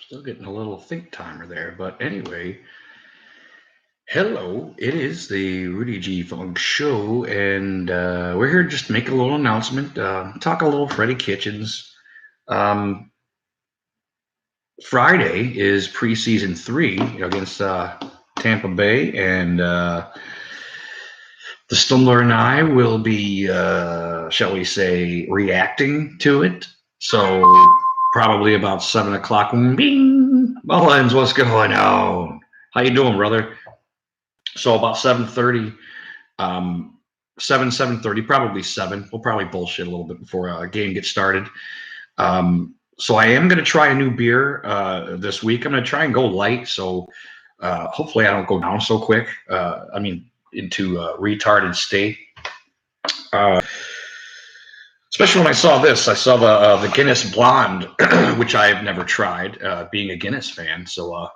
Still getting a little think timer there, but anyway, hello. It is the Rudy G Funk Show, and we're here just to make a little announcement, talk a little Freddy Kitchens. Um, Friday is preseason three against Tampa Bay, and the Stumbler and I will be, shall we say, reacting to it. So probably about 7 o'clock. Bing, Mullins, what's going on? How you doing, brother? So about 7:30, 7:30, probably seven. We'll probably bullshit a little bit before a game gets started. So I am going to try a new beer this week. I'm going to try and go light, so hopefully I don't go down so quick. Into retarded state. Uh, Especially when I saw this, I saw the Guinness Blonde, which I have never tried, being a Guinness fan. So,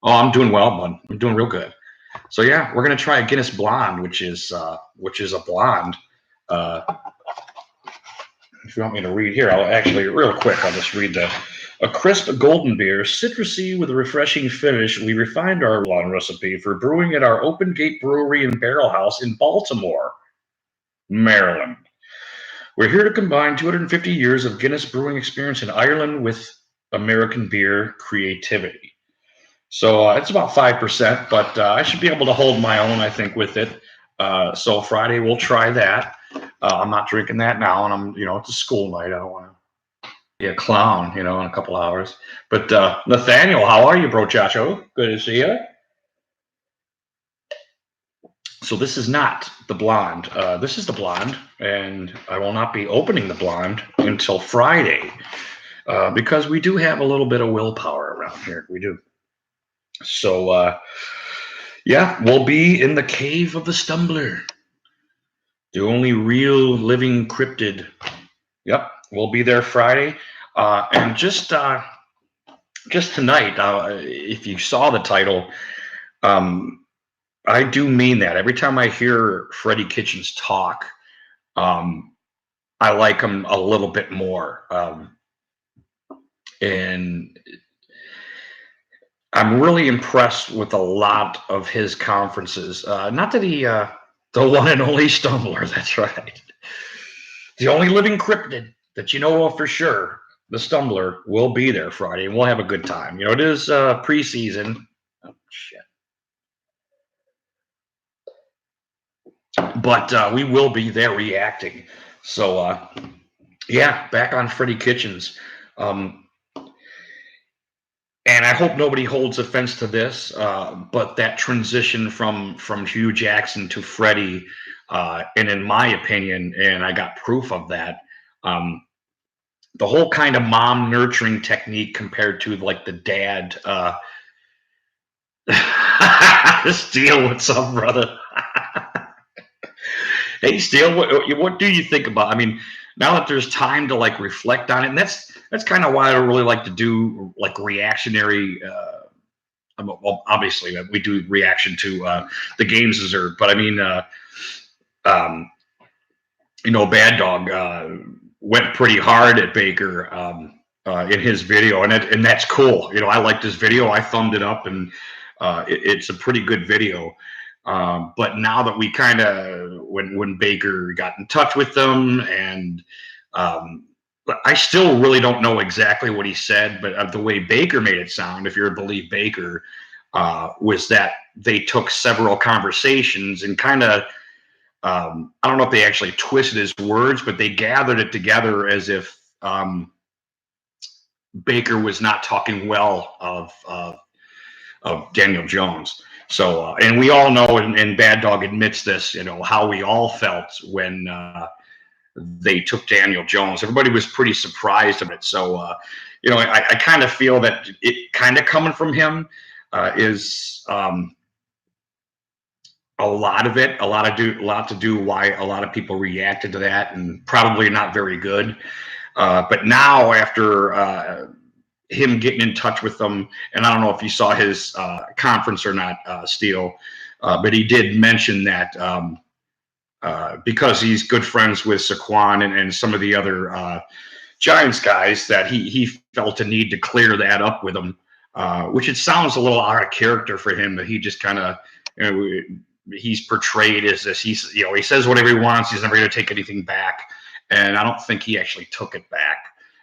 I'm doing well, bud. I'm doing real good. So yeah, we're gonna try a Guinness Blonde, which is a blonde. Uh, if you want me to read here, I'll actually real quick. I'll just read a crisp golden beer, citrusy with a refreshing finish. We refined our blonde recipe for brewing at our Open Gate Brewery and Barrel House in Baltimore, Maryland. We're here to combine 250 years of Guinness brewing experience in Ireland with American beer creativity. So it's about 5%, but I should be able to hold my own, I think, with it. So Friday we'll try that. I'm not drinking that now, and it's a school night. I don't want to be a clown, in a couple hours. But Nathaniel, how are you, bro, Chacho? Good to see you. So this is not the blonde. This is the blonde, and I will not be opening the blonde until Friday because we do have a little bit of willpower around here. We do. So, yeah, we'll be in the cave of the Stumbler, the only real living cryptid. Yep, we'll be there Friday, and just tonight. If you saw the title. I do mean that. Every time I hear Freddy Kitchens talk, I like him a little bit more. And I'm really impressed with a lot of his conferences. Not that the one and only Stumbler, that's right. The only living cryptid that you know of for sure, the Stumbler, will be there Friday, and we'll have a good time. It is preseason. Oh, shit. But we will be there reacting. So, yeah, back on Freddy Kitchens. And I hope nobody holds offense to this, but that transition from Hugh Jackson to Freddie, and in my opinion, and I got proof of that, the whole kind of mom nurturing technique compared to like the dad. Steele, what's up, brother? Hey, Steele, what do you think about? I mean, now that there's time to like reflect on it, and that's kind of why I really like to do like reactionary. Well, obviously we do reaction to the games but I mean, Bad Dog went pretty hard at Baker in his video, and that's cool. I liked his video. I thumbed it up, and it's a pretty good video. But now that we kind of, when Baker got in touch with them, and I still really don't know exactly what he said, but the way Baker made it sound, if you're to believe Baker, was that they took several conversations and kind of, I don't know if they actually twisted his words, but they gathered it together as if Baker was not talking well of Daniel Jones. So, and we all know, and Bad Dog admits this, how we all felt when they took Daniel Jones. Everybody was pretty surprised of it. So, I kind of feel that it kind of coming from him is a lot of it, a lot to do why a lot of people reacted to that, and probably not very good. But now after him getting in touch with them, and I don't know if you saw his conference or not, Steele, but he did mention that because he's good friends with Saquon and some of the other Giants guys, that he felt a need to clear that up with them. which it sounds a little out of character for him that he just kind of, you know, he's portrayed as this. He's, you know, he says whatever he wants. He's never going to take anything back. And I don't think he actually took it back.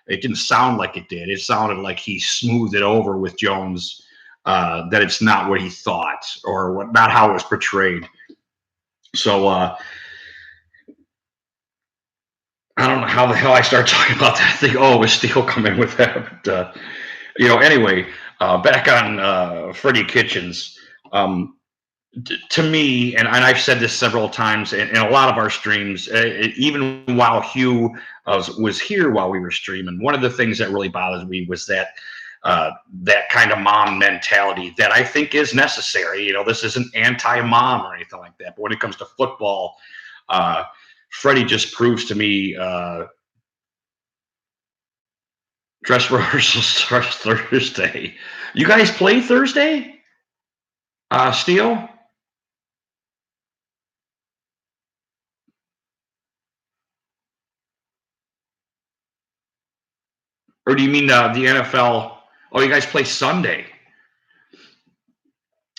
It didn't sound like it did. It sounded like he smoothed it over with Jones, that it's not what he thought or not how it was portrayed. So I don't know how the hell I started talking about that. I think, oh, it was Steele coming with that. But, you know, anyway, back on Freddy Kitchens. To me, and I've said this several times in a lot of our streams, even while Hugh was here while we were streaming, one of the things that really bothers me was that that kind of mom mentality that I think is necessary. You know, this isn't anti-mom or anything like that, but when it comes to football, Freddie just proves to me dress rehearsal starts Thursday. You guys play Thursday? Steele? Or do you mean the NFL? Oh, you guys play Sunday.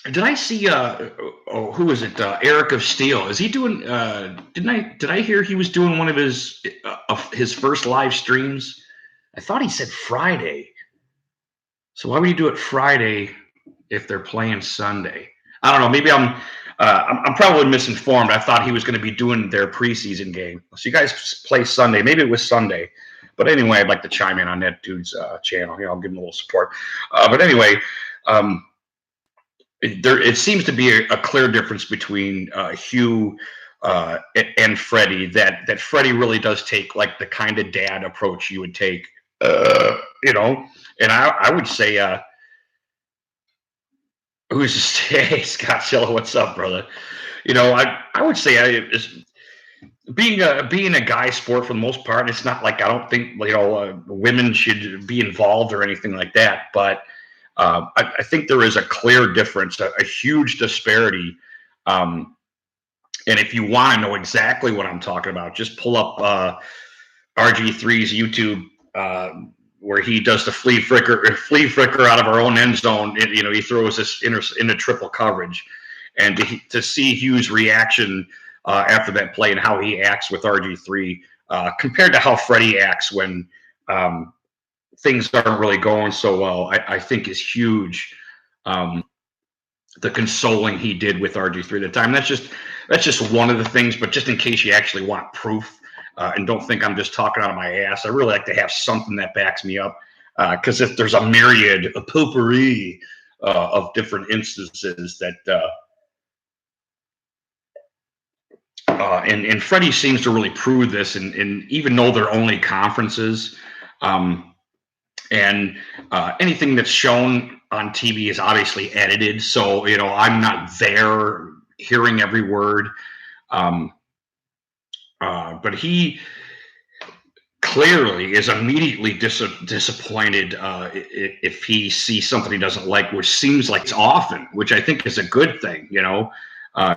Did I see? Who is it? Eric of Steel. Is he doing? Did I hear he was doing one of his first live streams? I thought he said Friday. So why would you do it Friday if they're playing Sunday? I don't know. Maybe I'm probably misinformed. I thought he was going to be doing their preseason game. So you guys play Sunday. Maybe it was Sunday. But anyway, I'd like to chime in on that dude's channel. You know, I'll give him a little support. But anyway, it seems to be a clear difference between Hugh and Freddie. That Freddie really does take like the kind of dad approach you would take. You know, and I would say, who's hey, Scott Silla, what's up, brother? You know, I would say being a guy sport for the most part, it's not like I don't think, you know, women should be involved or anything like that. But I think there is a clear difference, a huge disparity. And if you want to know exactly what I'm talking about, just pull up RG3's YouTube, where he does the flea flicker out of our own end zone. You know, he throws this into triple coverage, and to see Hugh's reaction after that play and how he acts with RG3 compared to how Freddie acts when things aren't really going so well, I think is huge. The consoling he did with RG3 at the time. That's just one of the things, but just in case you actually want proof and don't think I'm just talking out of my ass, I really like to have something that backs me up. Because if there's a myriad, a potpourri of different instances that and Freddie seems to really prove this, and even though they're only conferences, and anything that's shown on TV is obviously edited, so you know I'm not there hearing every word. But he clearly is immediately disappointed if he sees something he doesn't like, which seems like it's often, which I think is a good thing. You know,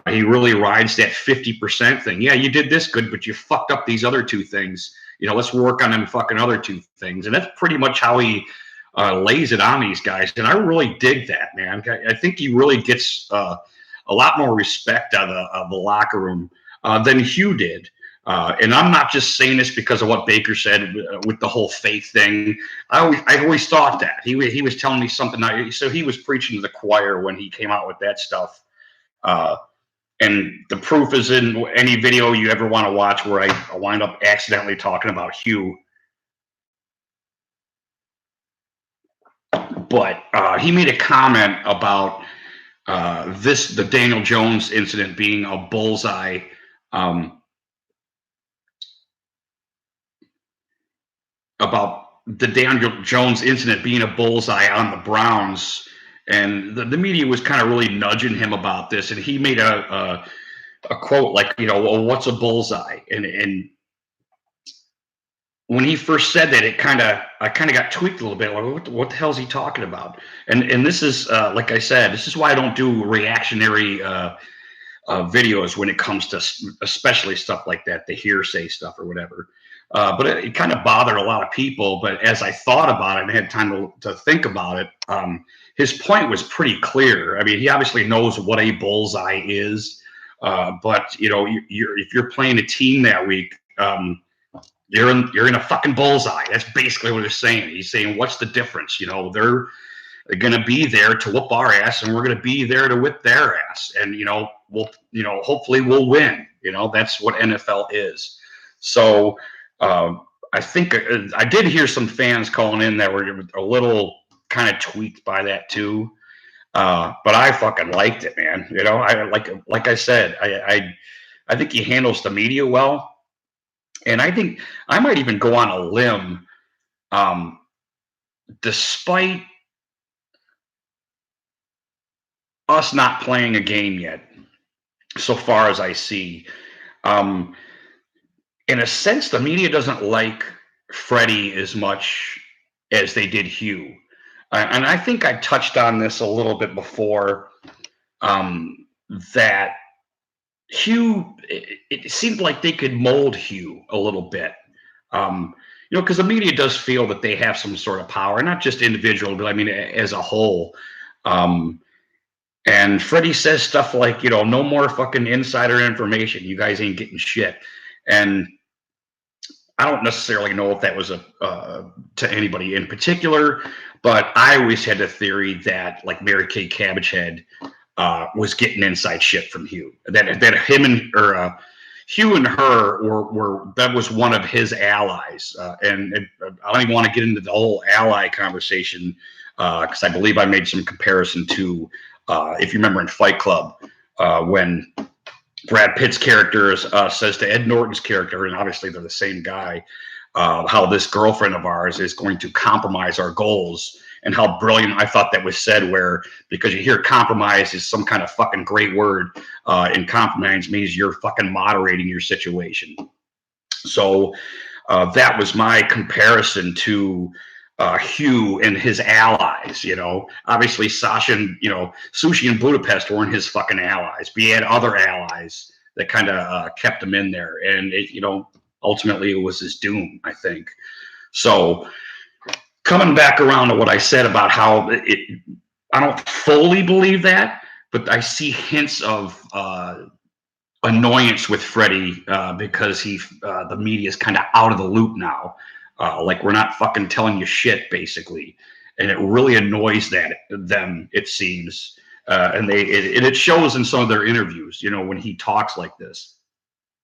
he really rides that 50% thing. Yeah, you did this good, but you fucked up these other two things. You know, let's work on them fucking other two things. And that's pretty much how he lays it on these guys. And I really dig that, man. I think he really gets a lot more respect out of the locker room than Hugh did. And I'm not just saying this because of what Baker said with the whole faith thing. I always thought that. He was telling me something. So he was preaching to the choir when he came out with that stuff. And the proof is in any video you ever want to watch where I wind up accidentally talking about Hugh. But he made a comment about the Daniel Jones incident being a bullseye. About the Daniel Jones incident being a bullseye on the Browns. And the media was kind of really nudging him about this. And he made a quote like, you know, well, what's a bullseye? And when he first said that, I kind of got tweaked a little bit. Like, what the hell is he talking about? And this is, like I said, this is why I don't do reactionary videos when it comes to especially stuff like that, the hearsay stuff or whatever. But it kind of bothered a lot of people. But as I thought about it and had time to think about it, his point was pretty clear. I mean, he obviously knows what a bullseye is, but if you're playing a team that week, you're in a fucking bullseye. That's basically what he's saying. He's saying, what's the difference? They're going to be there to whoop our ass, and we're going to be there to whip their ass, and hopefully we'll win. That's what NFL is. So I think I did hear some fans calling in that were a little kind of tweaked by that too. But I fucking liked it, man. I like I said, I think he handles the media well, and I think I might even go on a limb, despite us not playing a game yet, so far as I see. In a sense, the media doesn't like Freddy as much as they did Hugh. And I think I touched on this a little bit before, that Hugh, it seemed like they could mold Hugh a little bit. Because the media does feel that they have some sort of power, not just individual, but I mean, as a whole. And Freddie says stuff like, no more fucking insider information. You guys ain't getting shit. And I don't necessarily know if that was to anybody in particular, but I always had the theory that like Mary Kay Cabbagehead was getting inside shit from Hugh. That him and Hugh and her were that was one of his allies. And I don't even want to get into the whole ally conversation because I believe I made some comparison to if you remember in Fight Club when Brad Pitt's character says to Ed Norton's character, and obviously they're the same guy, how this girlfriend of ours is going to compromise our goals, and how brilliant I thought that was said, where because you hear compromise is some kind of fucking great word, and compromise means you're fucking moderating your situation. So that was my comparison to Hugh and his allies. Obviously Sasha and Sushi and Budapest weren't his fucking allies, but he had other allies that kind of kept him in there, and ultimately it was his doom, I think. So coming back around to what I said about how I don't fully believe that, but I see hints of annoyance with Freddie because the media is kind of out of the loop now. Like we're not fucking telling you shit, basically, and it really annoys them. It seems, and it shows in some of their interviews. When he talks like this.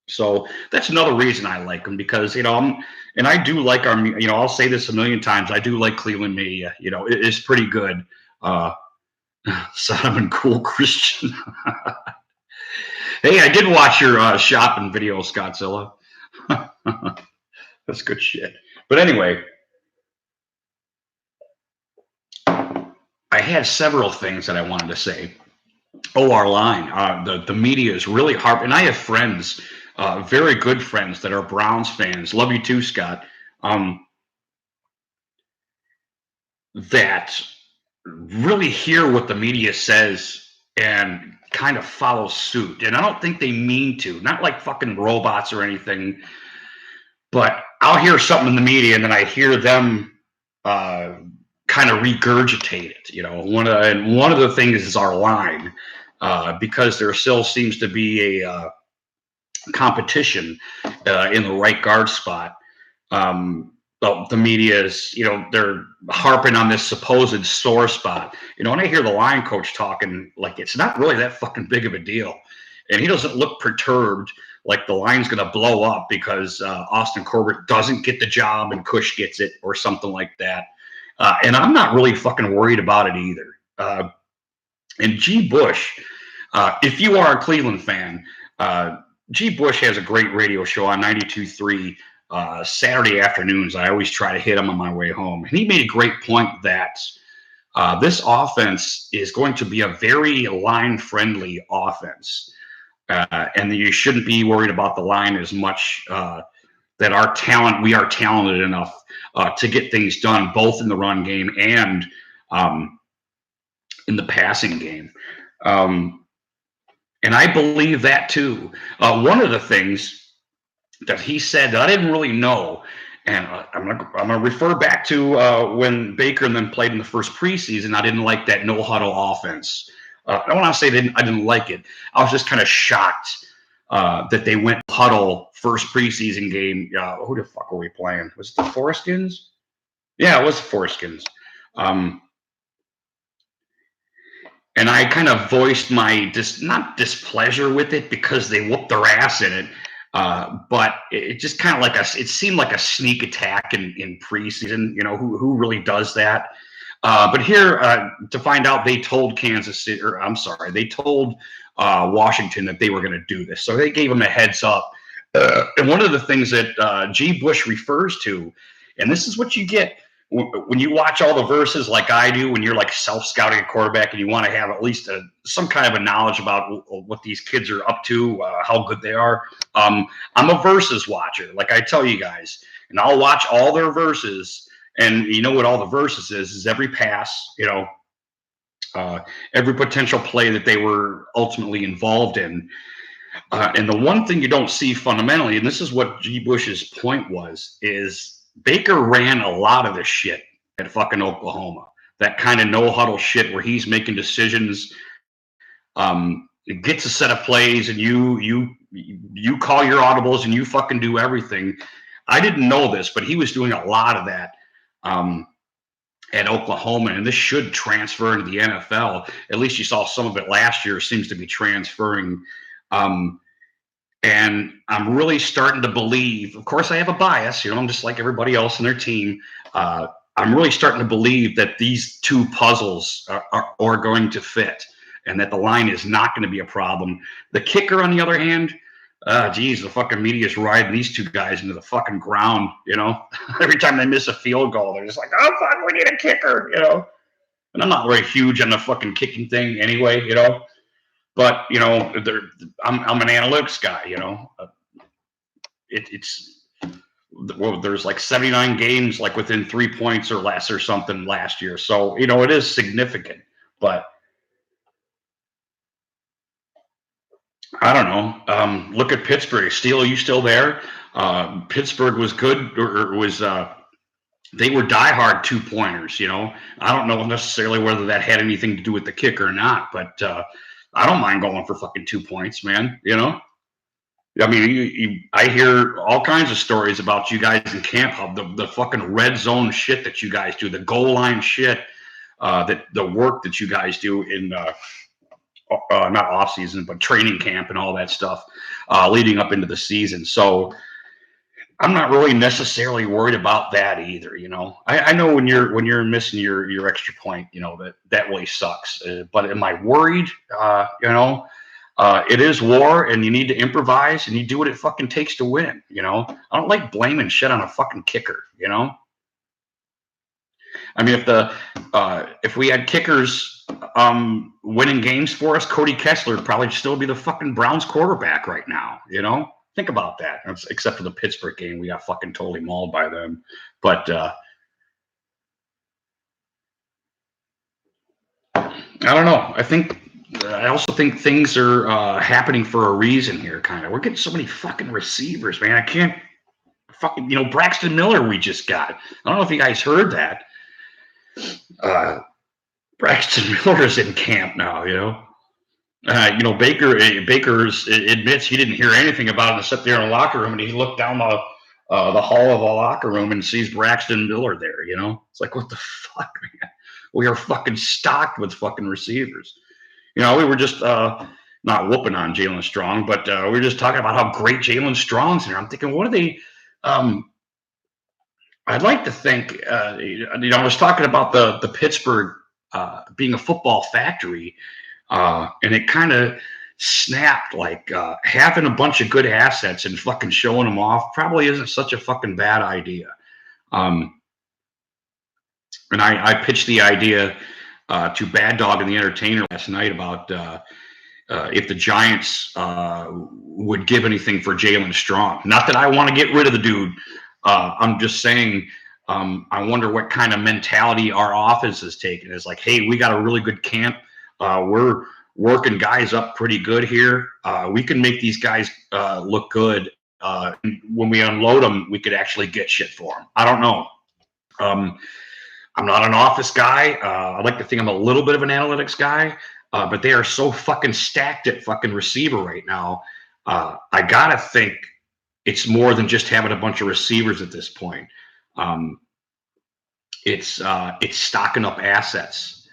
So that's another reason I like him, because and I do like our. I'll say this a million times. I do like Cleveland media. It is pretty good. Sodom and Cool Christian. Hey, I did watch your shopping video, Scottzilla. That's good shit. But anyway, I had several things that I wanted to say. Our line. The media is really harping. And I have friends, very good friends that are Browns fans. Love you too, Scott. That really hear what the media says and kind of follow suit. And I don't think they mean to. Not like fucking robots or anything. But I'll hear something in the media and then I hear them kind of regurgitate it. One of the things is our line, because there still seems to be a competition in the right guard spot. The media is, they're harping on this supposed sore spot. And I hear the line coach talking like it's not really that fucking big of a deal. And he doesn't look perturbed like the line's going to blow up because Austin Corbett doesn't get the job and Cush gets it or something like that. And I'm not really fucking worried about it either. And G. Bush, if you are a Cleveland fan, G. Bush has a great radio show on 92.3 Saturday afternoons. I always try to hit him on my way home. And he made a great point that this offense is going to be a very line-friendly offense. And you shouldn't be worried about the line as much, that we are talented enough to get things done both in the run game and in the passing game. And I believe that too. One of the things that he said that I didn't really know, and I'm gonna refer back to when Baker and them played in the first preseason. I didn't like that no huddle offense. I don't want to say I didn't like it. I was just kind of shocked that they went huddle first preseason game. Who the fuck were we playing? Was it the Foreskins? Yeah, it was the Foreskins. And I kind of voiced my not displeasure with it because they whooped their ass in it, but it just kind of like it seemed like a sneak attack in preseason. You know, who really does that? But here to find out, they told Kansas City, or I'm sorry, they told Washington that they were going to do this, so they gave them a heads up. And one of the things that G. Bush refers to, and this is what you get when you watch all the verses like I do, when you're like self-scouting a quarterback and you want to have at least some kind of a knowledge about what these kids are up to, how good they are. I'm a verses watcher, like I tell you guys, and I'll watch all their verses. And you know what all the verses is every pass, you know, every potential play that they were ultimately involved in. And the one thing you don't see fundamentally, and this is what G. Bush's point was, is Baker ran a lot of the shit at fucking Oklahoma. That kind of no huddle shit where he's making decisions, gets a set of plays, and you call your audibles and you fucking do everything. I didn't know this, but he was doing a lot of that at Oklahoma, and this should transfer into the NFL. At least you saw some of it last year. Seems to be transferring. And I'm really starting to believe, of course I have a bias, you know, I'm just like everybody else in their team. I'm really starting to believe that these two puzzles are going to fit and that the line is not going to be a problem. The kicker, on the other hand, geez, the fucking media is riding these two guys into the fucking ground, you know. Every time they miss a field goal, they're just like, oh, fuck, we need a kicker, you know. And I'm not very huge on the fucking kicking thing anyway, you know. But you know, I'm an analytics guy. You know, there's like 79 games like within 3 points or less or something last year. So you know, it is significant. But I don't know. Look at Pittsburgh. Steele, are you still there? Pittsburgh was good, or was they were diehard 2-pointers. You know, I don't know necessarily whether that had anything to do with the kick or not, but. I don't mind going for fucking 2 points, man. You know, I mean, I hear all kinds of stories about you guys in Camp Hub, the fucking red zone shit that you guys do, the goal line shit, that the work that you guys do in not off season, but training camp and all that stuff leading up into the season. So I'm not really necessarily worried about that either. You know, I know when you're missing your extra point, you know, that really sucks. But am I worried? You know, it is war, and you need to improvise, and you do what it fucking takes to win. You know, I don't like blaming shit on a fucking kicker. You know, I mean, if we had kickers winning games for us, Cody Kessler would probably still be the fucking Browns quarterback right now. You know. Think about that. Except for the Pittsburgh game, we got fucking totally mauled by them. But I don't know. I also think things are happening for a reason here. Kind of. We're getting so many fucking receivers, man. I can't fucking. You know, Braxton Miller we just got. I don't know if you guys heard that. Braxton Miller's in camp now. You know. You know, Baker's admits he didn't hear anything about it except there in the locker room, and he looked down the hall of the locker room and sees Braxton Miller there. You know, it's like, what the fuck, man? We are fucking stocked with fucking receivers. You know, we were just not whooping on Jalen Strong, but we were just talking about how great Jalen Strong's here. I'm thinking, what are they? I'd like to think, you know, I was talking about the Pittsburgh being a football factory. And it kind of snapped, like having a bunch of good assets and fucking showing them off probably isn't such a fucking bad idea. And I pitched the idea to Bad Dog and the Entertainer last night about if the Giants would give anything for Jalen Strong. Not that I want to get rid of the dude. I'm just saying I wonder what kind of mentality our office is taking. It's like, hey, we got a really good camp. We're working guys up pretty good here. We can make these guys look good. When we unload them, we could actually get shit for them. I don't know. I'm not an office guy. I like to think I'm a little bit of an analytics guy, but they are so fucking stacked at fucking receiver right now. I gotta think it's more than just having a bunch of receivers at this point. It's stocking up assets,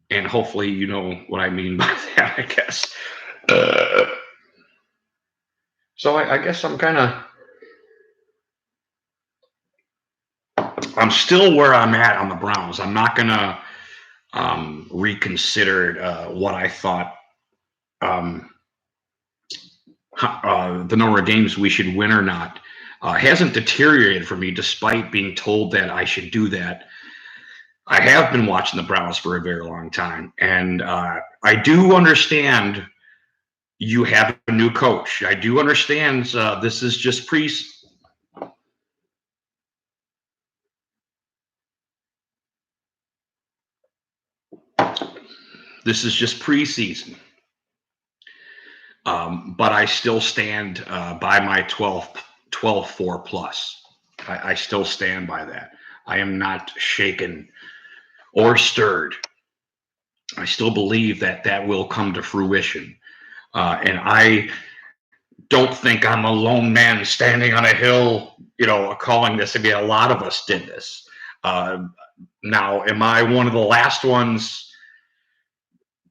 and hopefully you know what I mean by that, I guess. So I guess I'm still where I'm at on the Browns. I'm not gonna reconsider what I thought the number of games we should win or not. Hasn't deteriorated for me, despite being told that I should do that. I have been watching the Browns for a very long time, and I do understand you have a new coach. I do understand this is just preseason. But I still stand by my 12-4 plus. I still stand by that. I am not shaken or stirred. I still believe that will come to fruition. And I don't think I'm a lone man standing on a hill, calling this. I mean, a lot of us did this. Now, am I one of the last ones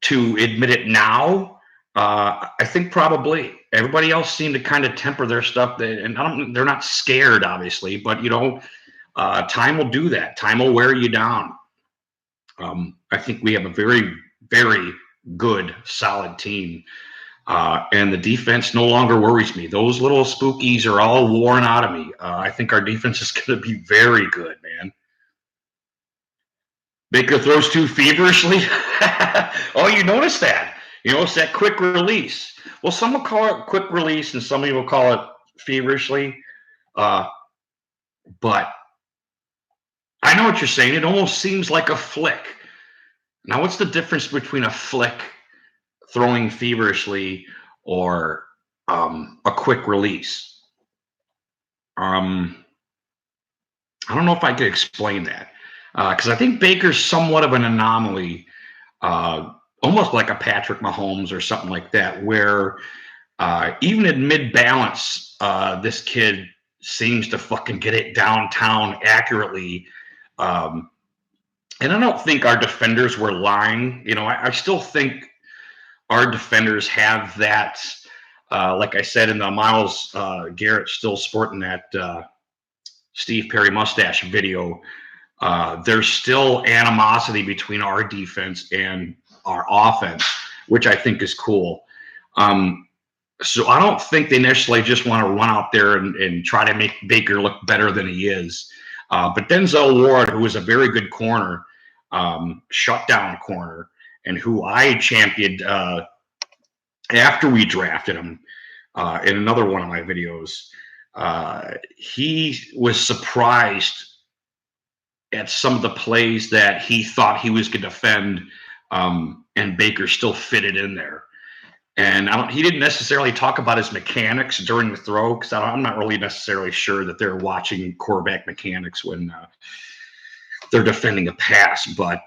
to admit it now? I think probably. Everybody else seemed to kind of temper their stuff, and they're not scared, obviously, but time will do that. Time will wear you down. I think we have a very, very good, solid team, and the defense no longer worries me. Those little spookies are all worn out of me. I think our defense is going to be very good, man. Baker throws too feverishly. Oh, you noticed that? It's that quick release. Well, some will call it quick release, and some will call it feverishly. But I know what you're saying. It almost seems like a flick. Now, what's the difference between a flick, throwing feverishly, or a quick release? I don't know if I could explain that, because I think Baker's somewhat of an anomaly, almost like a Patrick Mahomes or something like that, where even in mid-balance, this kid seems to fucking get it downtown accurately. And I don't think our defenders were lying. I still think our defenders have that. Like I said in the Myles Garrett still sporting that Steve Perry mustache video, there's still animosity between our defense and our offense, which I think is cool. So I don't think they necessarily just want to run out there and try to make Baker look better than he is. But Denzel Ward, who is a very good corner, shutdown corner, and who I championed after we drafted him in another one of my videos, he was surprised at some of the plays that he thought he was going to defend, and Baker still fitted in there. And he didn't necessarily talk about his mechanics during the throw, because I'm not really necessarily sure that they're watching quarterback mechanics when they're defending a pass. But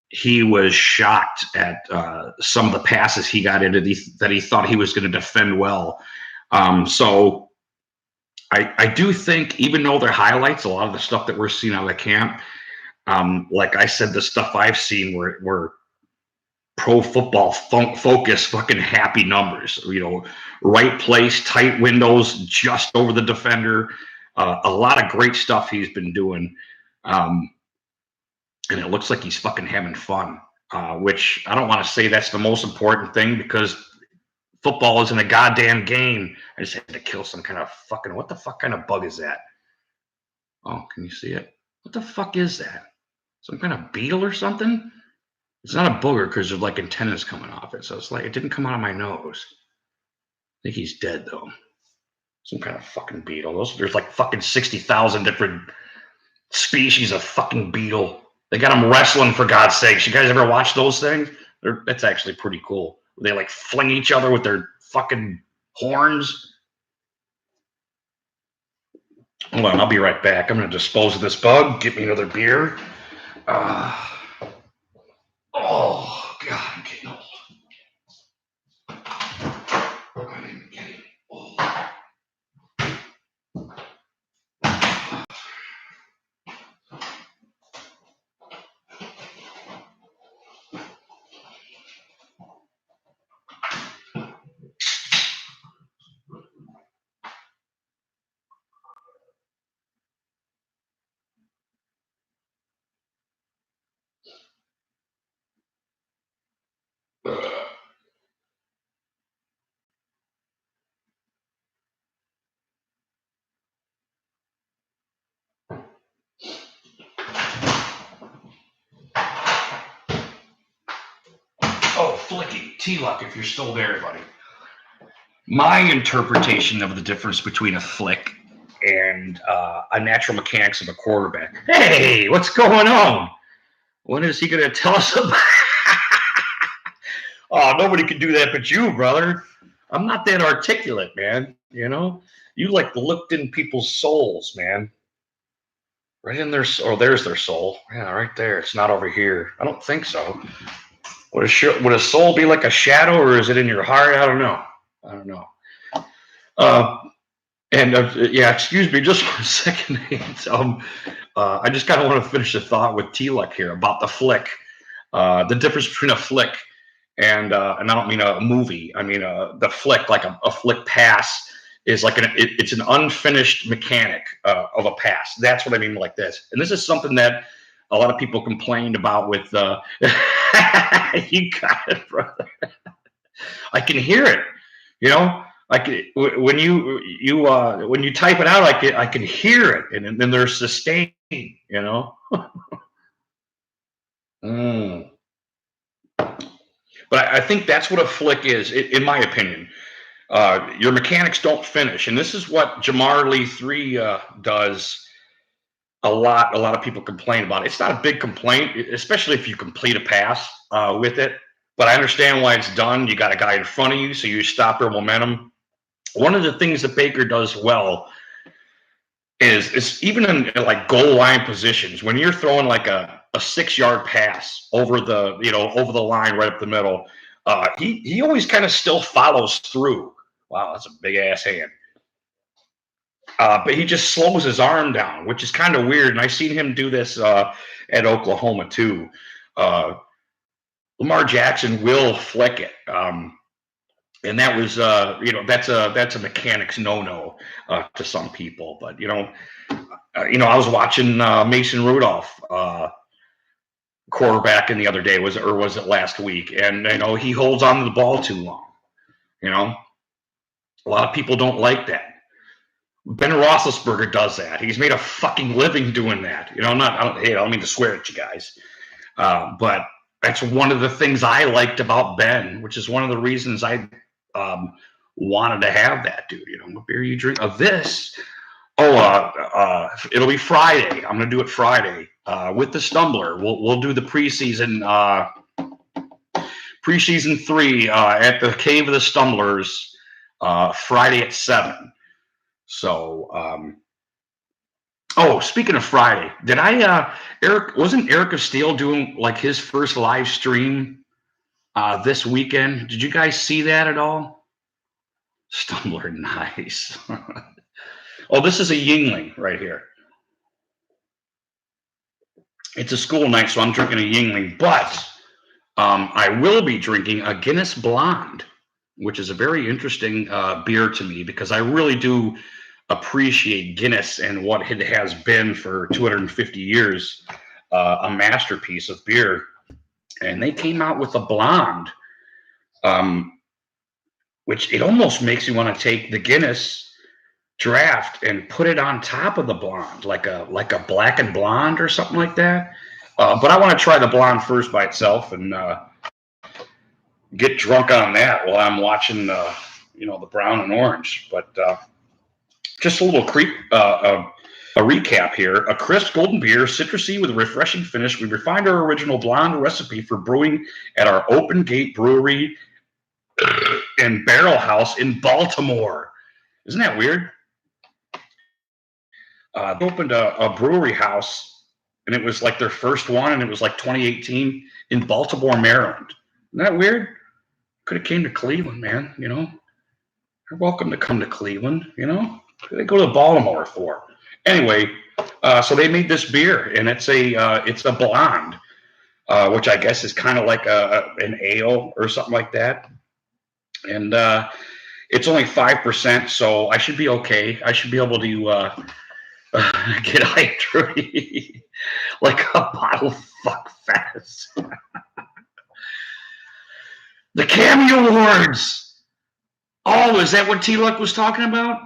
he was shocked at some of the passes he got into that he thought he was going to defend well. So I do think, even though they're highlights, a lot of the stuff that we're seeing out of the camp, like I said, the stuff I've seen were pro football focus fucking happy numbers. Right place, tight windows, just over the defender. A lot of great stuff he's been doing. And it looks like he's fucking having fun, which I don't want to say that's the most important thing, because football isn't a goddamn game. I just had to kill some kind of fucking, what the fuck kind of bug is that? Oh, can you see it? What the fuck is that? Some kind of beetle or something? It's not a booger because there's like antennas coming off it. So it's like, it didn't come out of my nose. I think he's dead though. Some kind of fucking beetle. There's like fucking 60,000 different species of fucking beetle. They got them wrestling, for God's sakes. You guys ever watch those things? That's actually pretty cool. They like fling each other with their fucking horns. Hold on, I'll be right back. I'm going to dispose of this bug. Get me another beer. Oh, God, I'm getting old. I'm getting old. Oh, Flicky, T-Luck, if you're still there, buddy. My interpretation of the difference between a flick and a natural mechanics of a quarterback. Hey, what's going on? What is he going to tell us about? Oh, nobody can do that but you, brother. I'm not that articulate, man. You know, you like looked in people's souls, man. Right in their, oh, there's their soul. Yeah, right there. It's not over here. I don't think so. Would a soul be like a shadow, or is it in your heart? I don't know. I don't know. Yeah, excuse me just for a second. I just kind of want to finish the thought with T-Luck here about the flick. The difference between a flick and I don't mean a movie. I mean the flick, like a flick pass, is like it's an unfinished mechanic of a pass. That's what I mean like this. And this is something that a lot of people complained about with. You got it, brother. I can hear it. You know. Like when you type it out, I can hear it, and then there's sustain, you know. But I think that's what a flick is, in my opinion. Your mechanics don't finish, and this is what Jamar Lee 3 does. A lot of people complain about it. It's not a big complaint, especially if you complete a pass with it. But I understand why it's done. You got a guy in front of you, so you stop their momentum. One of the things that Baker does well is even in like goal line positions, when you're throwing like a 6-yard pass over the line right up the middle, he always kind of still follows through. Wow, that's a big ass hand. But he just slows his arm down, which is kind of weird. And I've seen him do this at Oklahoma too. Lamar Jackson will flick it. And that was, that's a mechanics no to some people. But I was watching Mason Rudolph quarterbacking the other day, was it last week? And he holds on to the ball too long. A lot of people don't like that. Ben Roethlisberger does that. He's made a fucking living doing that. I don't mean to swear at you guys, but that's one of the things I liked about Ben, which is one of the reasons I wanted to have that dude. What beer you drink? Of this? It'll be Friday. I'm gonna do it Friday with the Stumbler. We'll do the preseason 3 at the Cave of the Stumblers Friday at 7. So, speaking of Friday, did wasn't Eric of Steel doing like his first live stream this weekend? Did you guys see that at all? Stumbler, nice. Oh, this is a Yingling right here. It's a school night, so I'm drinking a Yingling, but I will be drinking a Guinness Blonde, which is a very interesting beer to me because I really do appreciate Guinness and what it has been for 250 years, a masterpiece of beer. And they came out with a blonde, which it almost makes me want to take the Guinness draft and put it on top of the blonde, like a black and blonde or something like that. But I want to try the blonde first by itself and get drunk on that while I'm watching the brown and orange. But just a little A recap here: a crisp golden beer, citrusy with a refreshing finish. We refined our original blonde recipe for brewing at our Open Gate Brewery and Barrel House in Baltimore. Isn't that weird? They opened a brewery house, and it was like their first one, and it was like 2018 in Baltimore, Maryland. Isn't that weird? Could have came to Cleveland, man. You know, you're welcome to come to Cleveland. You know, what do they go to Baltimore for? Anyway, so they made this beer, and it's a blonde, which I guess is kind of like an ale or something like that. And it's only 5%, so I should be okay. I should be able to get hydrated like a bottle fuck fast. The Cameo Awards. Oh, is that what T-Luck was talking about?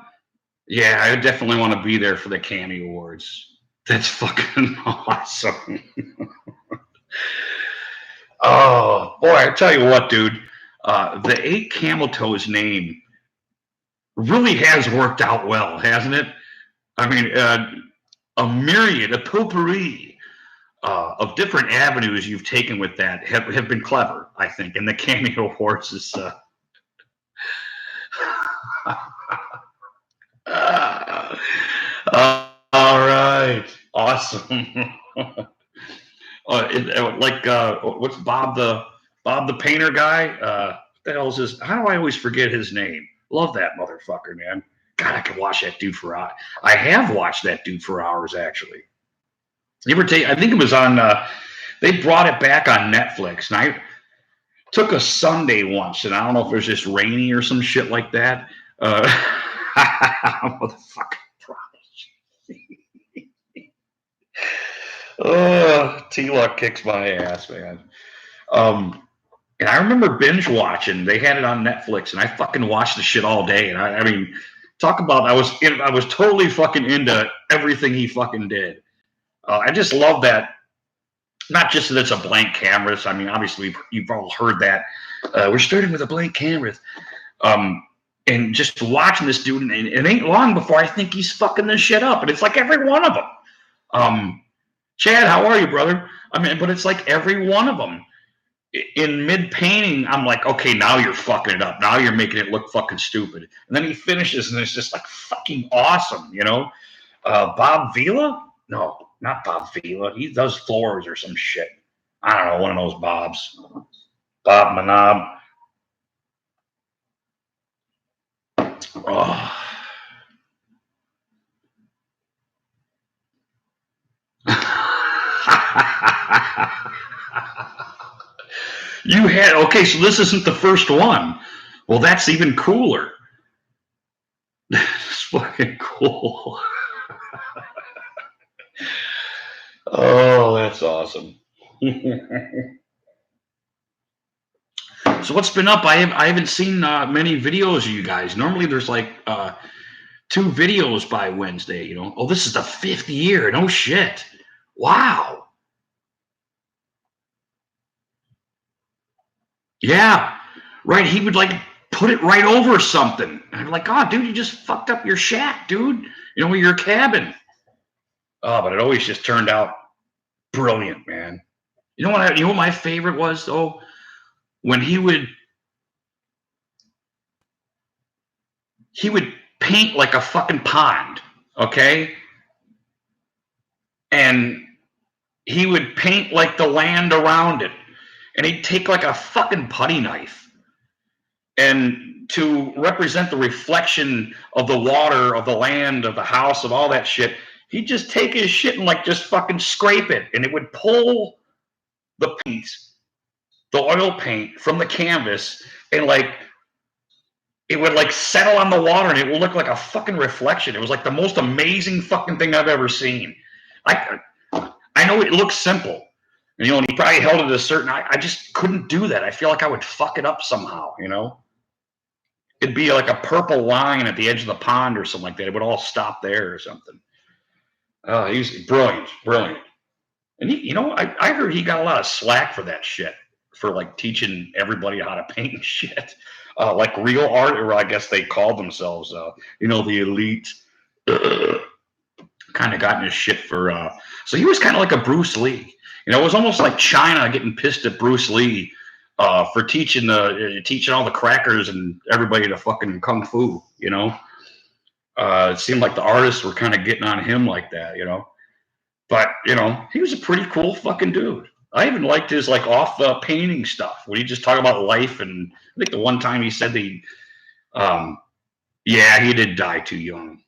Yeah, I definitely want to be there for the Cameo Awards. That's fucking awesome. Oh, boy, I tell you what, dude. The 8 Camel Toes name really has worked out well, hasn't it? I mean, a myriad, a potpourri of different avenues you've taken with that have been clever, I think. And the Cameo Awards is... all right. Awesome. What's Bob the painter guy? What the hell is his? How do I always forget his name? Love that motherfucker, man. God, I could watch that dude for hours. I have watched that dude for hours, actually. You ever take? I think it was on. They brought it back on Netflix, and I took a Sunday once, and I don't know if it was just rainy or some shit like that. Motherfucker. Oh, T-Luck kicks my ass, man. And I remember binge watching. They had it on Netflix, and I fucking watched the shit all day. And I mean, talk about I was totally fucking into everything he fucking did. I just love that. Not just that it's a blank canvas. I mean, obviously you've all heard that. We're starting with a blank canvas. And just watching this dude, and it ain't long before I think he's fucking this shit up. And it's like every one of them. Chad, how are you, brother? I mean, but it's like every one of them. In mid-painting, I'm like, okay, now you're fucking it up. Now you're making it look fucking stupid. And then he finishes, and it's just like fucking awesome, you know? Bob Vila? No, not Bob Vila. He does floors or some shit. I don't know, one of those Bobs. Bob Manob. Oh. You had, okay, so this isn't the first one. Well, that's even cooler. That's fucking cool. Oh, that's awesome. So what's been up? I haven't seen many videos of you guys. Normally there's like 2 videos by Wednesday, you know. Oh, this is the 5th year. No shit. Wow. Yeah. Right. He would like put it right over something. And I'm like, oh, dude, you just fucked up your shack, dude. You know, your cabin. Oh, but it always just turned out brilliant, man. You know what? You know what my favorite was though? When he would paint like a fucking pond, okay? And he would paint like the land around it. And he'd take like a fucking putty knife. And to represent the reflection of the water, of the land, of the house, of all that shit, he'd just take his shit and like just fucking scrape it. And it would pull the paint, the oil paint from the canvas, and like it would like settle on the water, and it would look like a fucking reflection. It was like the most amazing fucking thing I've ever seen. I know it looks simple, you know, and he probably held it a certain. I just couldn't do that. I feel like I would fuck it up somehow, you know. It'd be like a purple line at the edge of the pond or something like that. It would all stop there or something. He's brilliant, brilliant. And he, you know, I heard he got a lot of slack for that shit, for like teaching everybody how to paint shit. Like real art, or I guess they called themselves, you know, the elite. Because kind of gotten his shit for. So he was kind of like a Bruce Lee. You know, it was almost like China getting pissed at Bruce Lee for teaching all the crackers and everybody to fucking kung fu. You know, it seemed like the artists were kind of getting on him like that. You know, but you know, he was a pretty cool fucking dude. I even liked his like off the painting stuff when he just talk about life. And I think the one time he said yeah, he did die too young.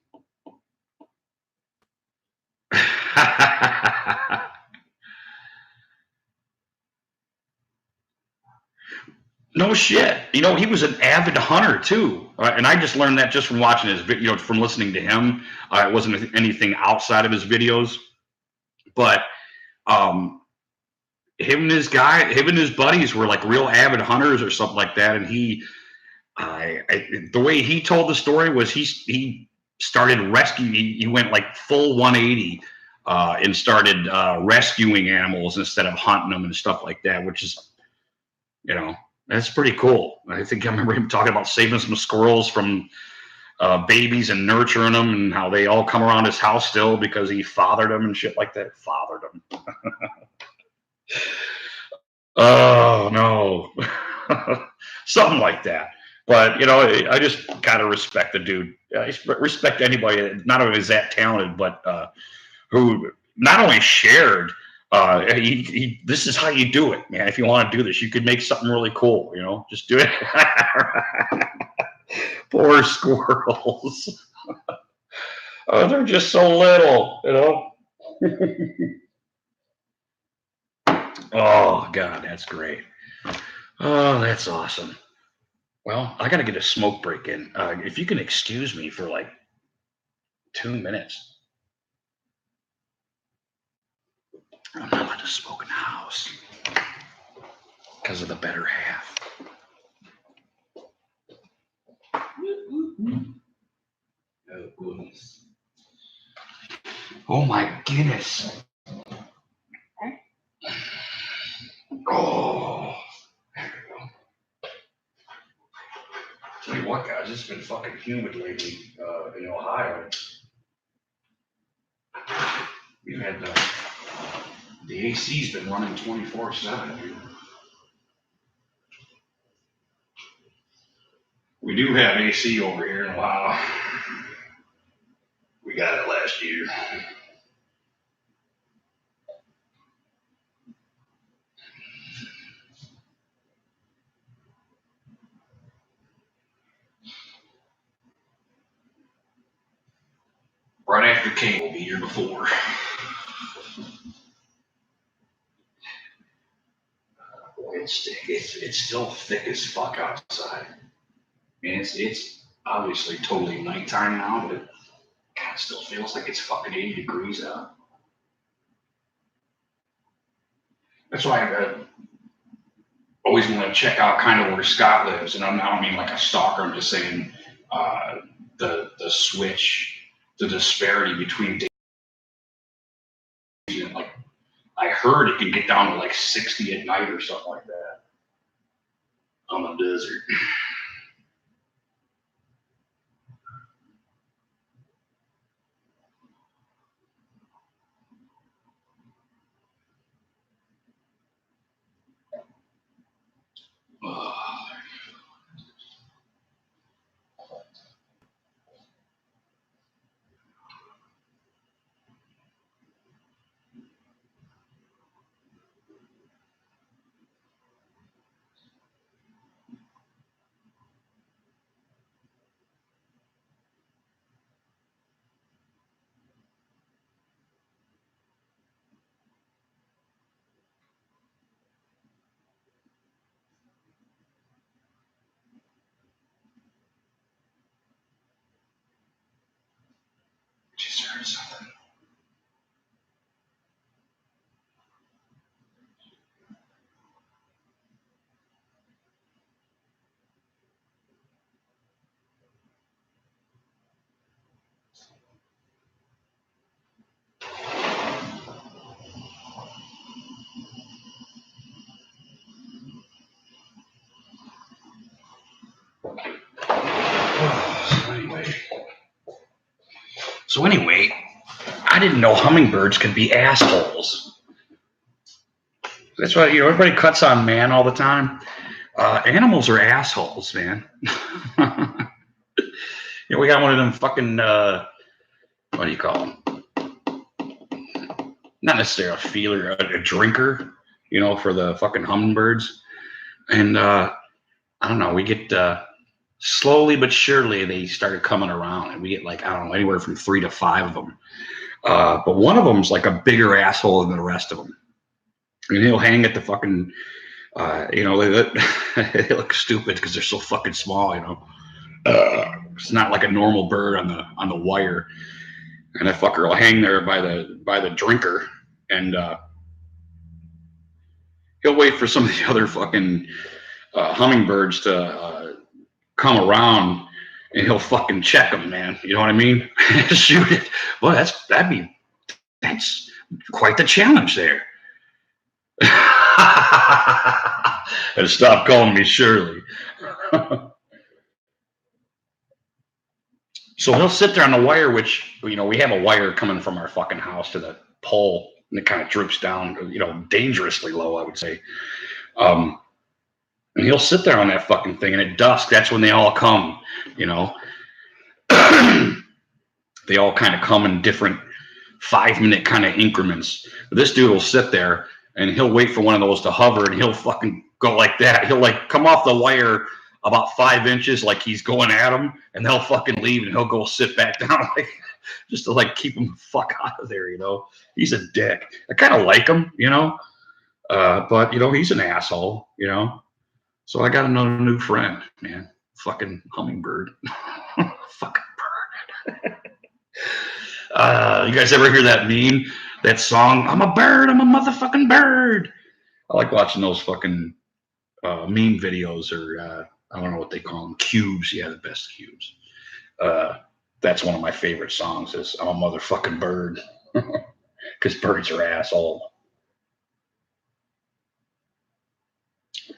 No shit. You know, he was an avid hunter too, and I just learned that just from watching his video, from listening to him. It wasn't anything outside of his videos, but um, him and his buddies were like real avid hunters or something like that. And the way he told the story was he started rescuing. He went like full 180 and started rescuing animals instead of hunting them and stuff like that, which is, you know, that's pretty cool. I think I remember him talking about saving some squirrels from babies and nurturing them, and how they all come around his house still because he fathered them and shit like that. Fathered them. Oh no, something like that. But you know, I just kind of respect the dude. I respect anybody that not only is that talented, but who not only shared. This is how you do it, man. If you want to do this, you could make something really cool. You know, just do it. Poor squirrels. Oh, they're just so little. You know. Oh God, that's great. Oh, that's awesome. Well, I got to get a smoke break in. If you can excuse me for like 2 minutes, I'm not allowed to smoke in the house because of the better half. Oh, goodness. Oh, my goodness. Oh. There we go. Tell you what, guys, it's been fucking humid lately in Ohio. We've had the AC's been running 24/7. We do have AC over here in Ohio. We got it last year. Right after cable, the year before. It's still thick as fuck outside. And it's obviously totally nighttime now, but it kind of still feels like it's fucking 80 degrees out. That's why I always want to check out kind of where Scott lives. And I don't mean like a stalker. I'm just saying the switch, the disparity between days. And like, I heard it can get down to like 60 at night or something like that on the desert. Just heard something. So anyway, I didn't know hummingbirds could be assholes. That's why, everybody cuts on man all the time. Animals are assholes, man. We got one of them fucking, what do you call them? Not necessarily a feeler, a drinker, for the fucking hummingbirds. And I don't know, we get slowly but surely they started coming around, and we get like, I don't know, anywhere from 3 to 5 of them. But one of them's like a bigger asshole than the rest of them. And he'll hang at the fucking, they look stupid because they're so fucking small, It's not like a normal bird on the wire. And that fucker will hang there by the drinker, and he'll wait for some of the other fucking hummingbirds to come around, and he'll fucking check them, man. You know what I mean? Shoot it. Well, that's quite the challenge there. And stop calling me Shirley. So he'll sit there on the wire, which, we have a wire coming from our fucking house to the pole, and it kind of droops down, dangerously low, I would say. And he'll sit there on that fucking thing, and at dusk, that's when they all come, They all kind of come in different 5-minute kind of increments. But this dude will sit there, and he'll wait for one of those to hover, and he'll fucking go like that. He'll like come off the wire about 5 inches, like he's going at him, and they'll fucking leave, and he'll go sit back down, just to keep him the fuck out of there. He's a dick. I kind of like him, but he's an asshole, So I got another new friend, man. Fucking hummingbird. Fucking bird. You guys ever hear that meme? That song, I'm a bird, I'm a motherfucking bird. I like watching those fucking meme videos, or I don't know what they call them. Cubes. Yeah, the best cubes. That's one of my favorite songs, is I'm a motherfucking bird. Because birds are asshole.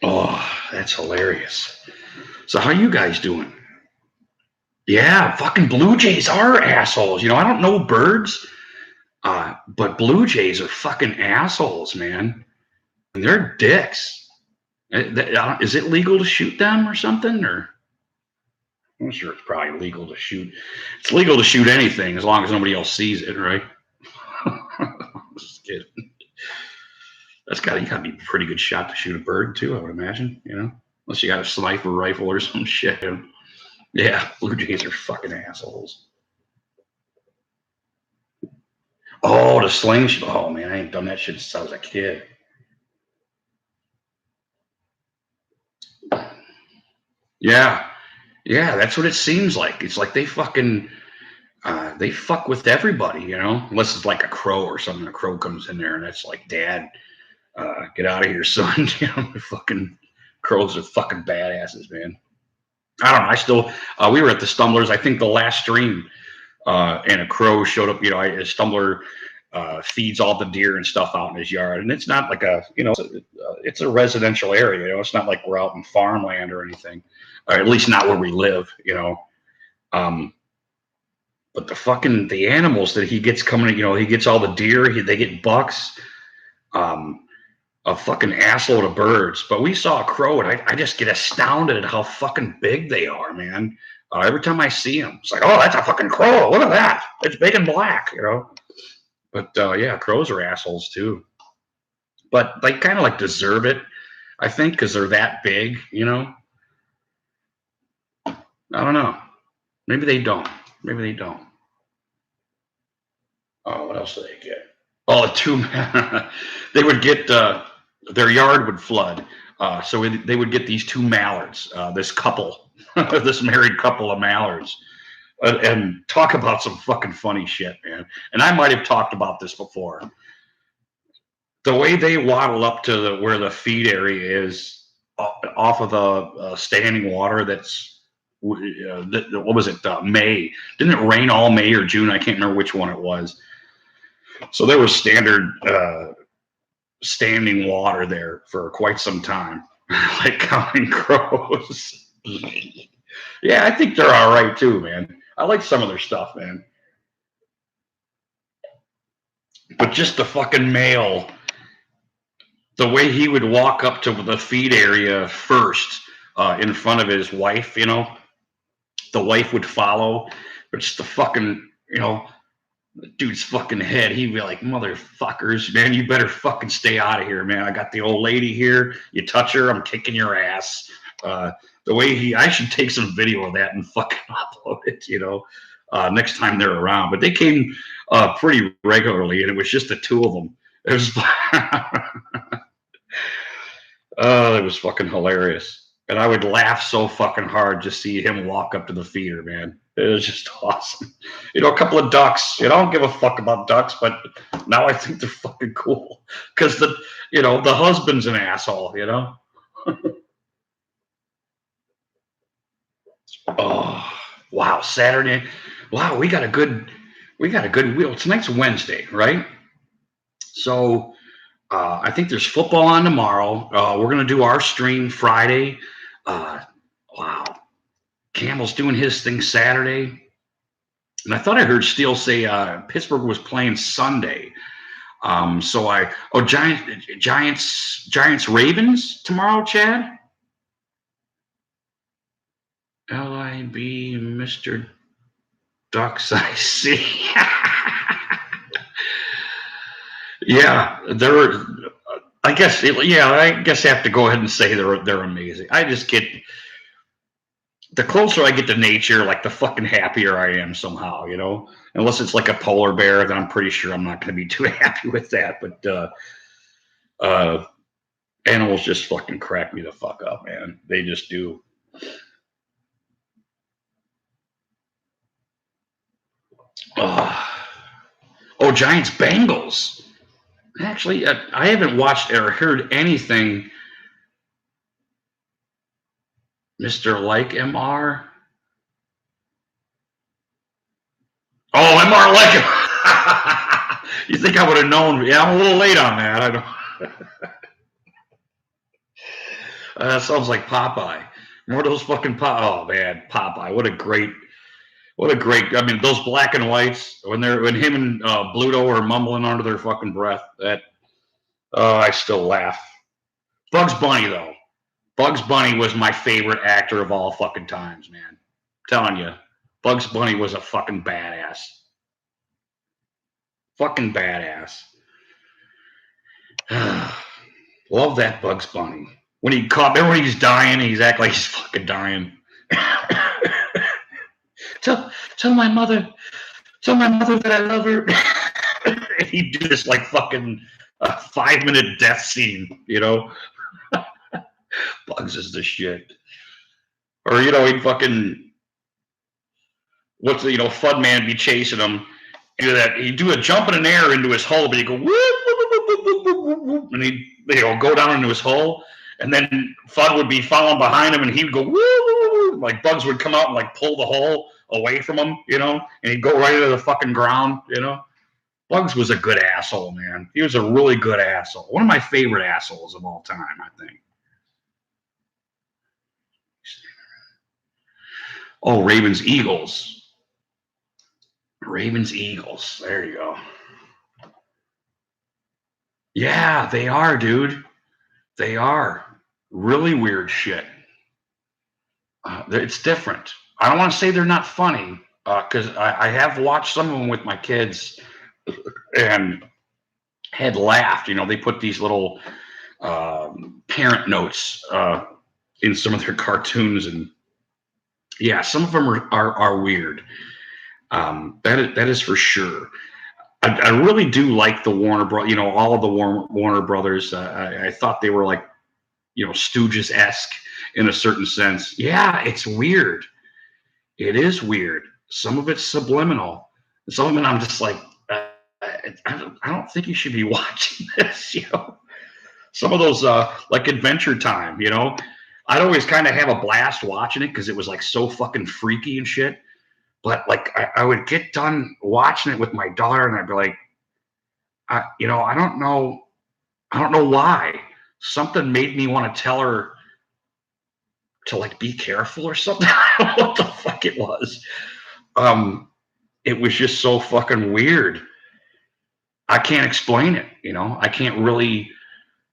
Oh, that's hilarious. So how you guys doing? Yeah, fucking blue jays are assholes. I don't know birds, but blue jays are fucking assholes, man. And they're dicks. Is it legal to shoot them or something? Or I'm sure it's probably legal to shoot. It's legal to shoot anything as long as nobody else sees it, right? Just kidding. You gotta be a pretty good shot to shoot a bird too, I would imagine. Unless you got a sniper rifle or some shit. Yeah, blue jays are fucking assholes. Oh, the slingshot. Oh man, I ain't done that shit since I was a kid. Yeah, that's what it seems like. It's like they fucking they fuck with everybody, unless it's like a crow or something. A crow comes in there, and that's like, Dad, get out of here, son. Fucking crows are fucking badasses, man. I don't know. I still, we were at the Stumblers, I think the last stream, and a crow showed up. A Stumbler feeds all the deer and stuff out in his yard, and it's not like it's a residential area. It's not like we're out in farmland or anything, or at least not where we live. But the animals that he gets coming, he gets all the deer. They get bucks. A fucking assload of birds. But we saw a crow, and I just get astounded at how fucking big they are, man. Every time I see them, it's like, oh, that's a fucking crow. Look at that. It's big and black, But yeah, crows are assholes too. But they kind of deserve it, I think, because they're that big, I don't know. Maybe they don't. Oh, what else do they get? Oh, they would get, their yard would flood. So they would get these 2 mallards, this couple, this married couple of mallards. And talk about some fucking funny shit, man. And I might have talked about this before. The way they waddle up to where the feed area is, off of the standing water that's, what was it, May. Didn't it rain all May or June? I can't remember which one it was. So there was standard standing water there for quite some time, like counting crows. Yeah, I think they're all right too, man. I like some of their stuff, man. But just the fucking male, the way he would walk up to the feed area first in front of his wife, the wife would follow. But just the fucking, dude's fucking head, he'd be like, motherfuckers, man, you better fucking stay out of here, man. I got the old lady here. You touch her, I'm kicking your ass. The way I should take some video of that and fucking upload it, next time they're around. But they came pretty regularly, and it was just the two of them. It was, it was fucking hilarious. And I would laugh so fucking hard to see him walk up to the feeder, man. It was just awesome. A couple of ducks. I don't give a fuck about ducks, but now I think they're fucking cool. Because the husband's an asshole, Oh, wow. Saturday. Wow, we got a good wheel. Tonight's Wednesday, right? So I think there's football on tomorrow. We're gonna do our stream Friday. Wow. Campbell's doing his thing Saturday. And I thought I heard Steele say Pittsburgh was playing Sunday. Giants Ravens tomorrow, Chad? LIB Mr. Ducks, I see. Yeah, I guess I have to go ahead and say they're amazing. I just get, the closer I get to nature, like the fucking happier I am somehow, Unless it's like a polar bear, then I'm pretty sure I'm not going to be too happy with that. But animals just fucking crack me the fuck up, man. They just do. Giants Bengals. Actually, I haven't watched or heard anything. Mr. Like MR. Oh, MR like him. You think I would have known? Yeah, I'm a little late on that. I don't. That sounds like Popeye. More of those fucking Oh man, Popeye. What a great. I mean, those black and whites when him and Bluto are mumbling under their fucking breath. I still laugh. Bugs Bunny though. Bugs Bunny was my favorite actor of all fucking times, man. I'm telling you, Bugs Bunny was a fucking badass. Fucking badass. Love that Bugs Bunny. When he caught, remember when he's dying, he's acting like he's fucking dying. Tell my mother that I love her. He'd do this like fucking 5-minute death scene, Bugs is the shit. Or he'd fucking Fud Man be chasing him. He'd do a jump in an air into his hull, but he'd go whoop, whoop, whoop, whoop, whoop, and he'd go down into his hull, and then Fud would be following behind him, and he'd go whoop, whoop, like Bugs would come out and like pull the hull away from him, and he'd go right into the fucking ground, Bugs was a good asshole, man. He was a really good asshole. One of my favorite assholes of all time, I think. Oh, Ravens Eagles. Ravens Eagles. There you go. Yeah, they are, dude. They are. Really weird shit. It's different. I don't want to say they're not funny, because I have watched some of them with my kids and had laughed. They put these little parent notes in some of their cartoons, and yeah, some of them are weird. That is for sure. I really do like the Warner Bros. All of the Warner Brothers. I thought they were like, Stooges-esque in a certain sense. Yeah, it's weird. It is weird. Some of it's subliminal. Some of it I'm just like, I don't think you should be watching this. Some of those like Adventure Time. I'd always kind of have a blast watching it because it was like so fucking freaky and shit. But like I would get done watching it with my daughter, and I'd be like, I don't know why. Something made me want to tell her to like be careful or something. I don't know what the fuck it was. It was just so fucking weird. I can't explain it. I can't really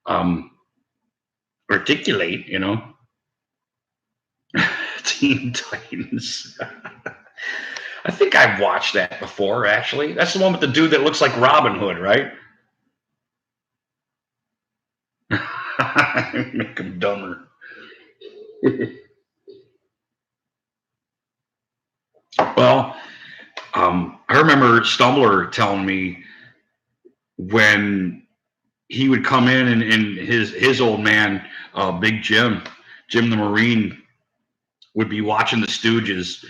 um, articulate. Teen Titans. I think I've watched that before. Actually, that's the one with the dude that looks like Robin Hood, right? Make him dumber. Well, I remember Stumbler telling me when he would come in and his old man, Big Jim the Marine, would be watching the Stooges,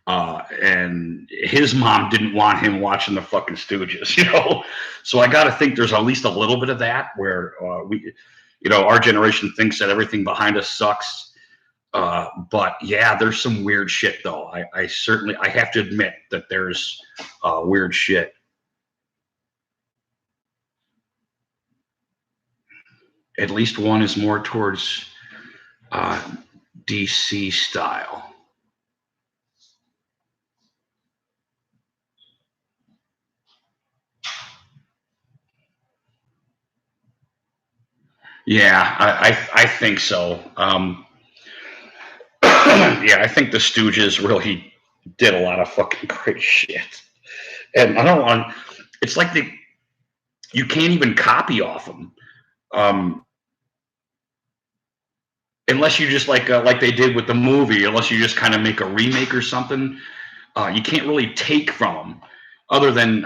and his mom didn't want him watching the fucking Stooges. So I got to think there's at least a little bit of that where our generation thinks that everything behind us sucks. But yeah, there's some weird shit though. I certainly I have to admit that there's weird shit. At least one is more towards uh, DC style. Yeah, I think so. Yeah, I think the Stooges really did a lot of fucking great shit, and I don't want. It's like you can't even copy off them, um, unless you just like they did with the movie. Unless you just kind of make a remake or something, you can't really take from them. Other than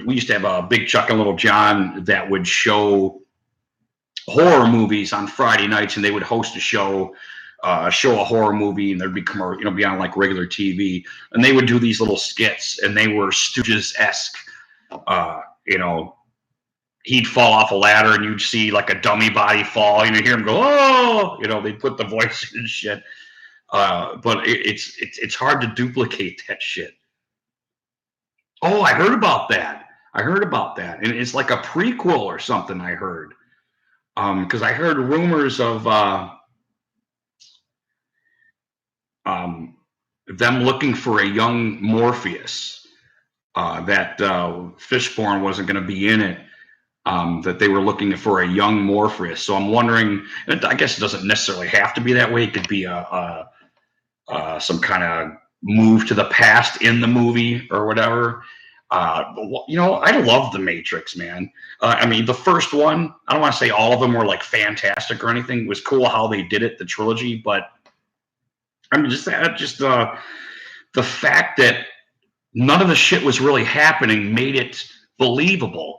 we used to have a Big Chuck and Little John that would show horror movies on Friday nights, and they would host a show a horror movie, and there'd be be on like regular TV, and they would do these little skits, and they were Stooges esque. Uh, you know, he'd fall off a ladder, and you'd see like a dummy body fall, and you hear him go, "Oh!" They put the voice and shit. But it's hard to duplicate that shit. Oh, I heard about that. I heard about that, and it's like a prequel or something. I heard because I heard rumors of um, them looking for a young Morpheus. That Fishborn wasn't going to be in it. That they were looking for a young Morpheus. So I'm wondering. And I guess it doesn't necessarily have to be that way. It could be some kind of move to the past in the movie or whatever. I love the Matrix, man. I mean, the first one. I don't want to say all of them were like fantastic or anything. It was cool how they did it, the trilogy, but I mean, just the fact that none of the shit was really happening made it believable.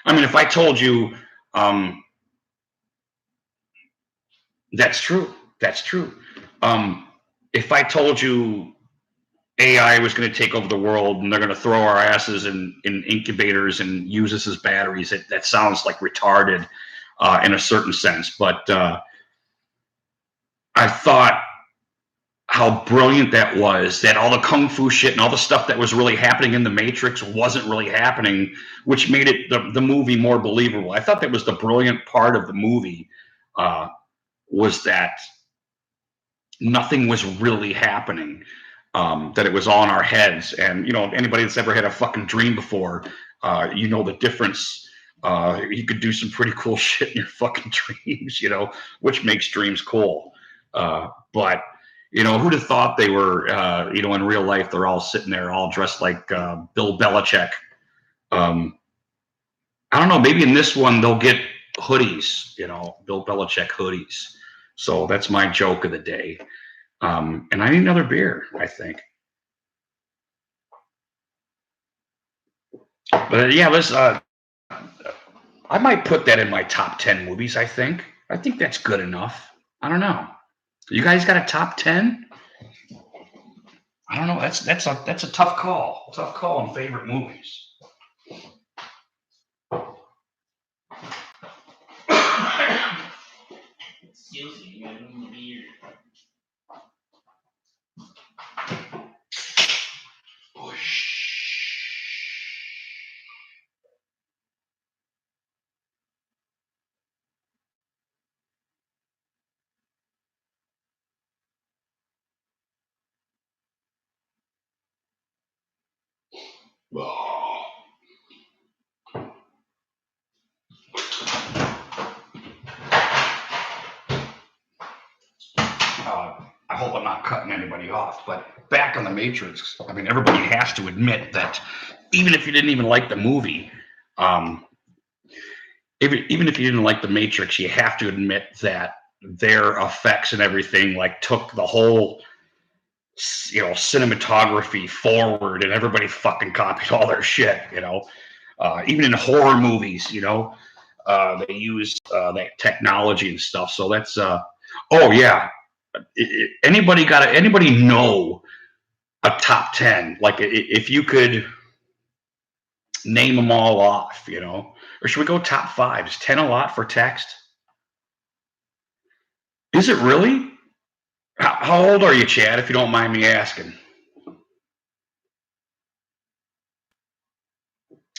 I mean, if I told you, um, that's true, that's true. Um, if I told you AI was going to take over the world and they're going to throw our asses in incubators and use us as batteries, that sounds like retarded in a certain sense. But I thought how brilliant that was, that all the kung fu shit and all the stuff that was really happening in the Matrix wasn't really happening, which made it the movie more believable. I thought that was the brilliant part of the movie, uh, was that nothing was really happening, that it was all in our heads. And anybody that's ever had a fucking dream before, the difference. You could do some pretty cool shit in your fucking dreams, which makes dreams cool. But who'd have thought they were, in real life, they're all sitting there, all dressed like Bill Belichick. Um, I don't know. Maybe in this one they'll get hoodies, Bill Belichick hoodies. So that's my joke of the day. And I need another beer, I think. But yeah, let's. I might put that in my top 10 movies. I think that's good enough. I don't know. You guys got a top 10? I don't know. That's a tough call. Tough call on favorite movies. Excuse me, beer. I hope I'm not cutting anybody off, but back on the Matrix, I mean, everybody has to admit that even if you didn't even like the movie, um, even if you didn't like the Matrix, you have to admit that their effects and everything like took the whole cinematography forward, and everybody fucking copied all their shit. Even in horror movies, they use that technology and stuff. So that's oh yeah. Anybody know a top 10? Like if you could name them all off, or should we go top 5? Is 10 a lot for text? Is it really? How old are you, Chad, if you don't mind me asking?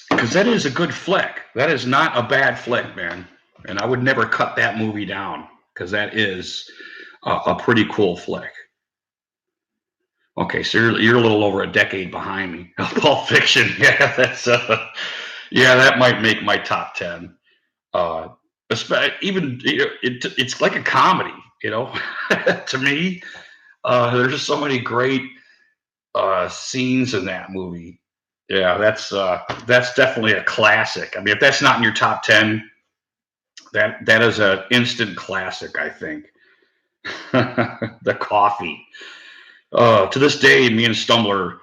Because that is a good flick. That is not a bad flick, man. And I would never cut that movie down because that is a pretty cool flick. Okay, so you're a little over a decade behind me. Pulp Fiction, yeah, that's that might make my top 10. Even it's like a comedy, to me. There's just so many great scenes in that movie. Yeah, that's definitely a classic. I mean, if that's not in your top 10, that is an instant classic, I think. The coffee. To this day, me and Stumbler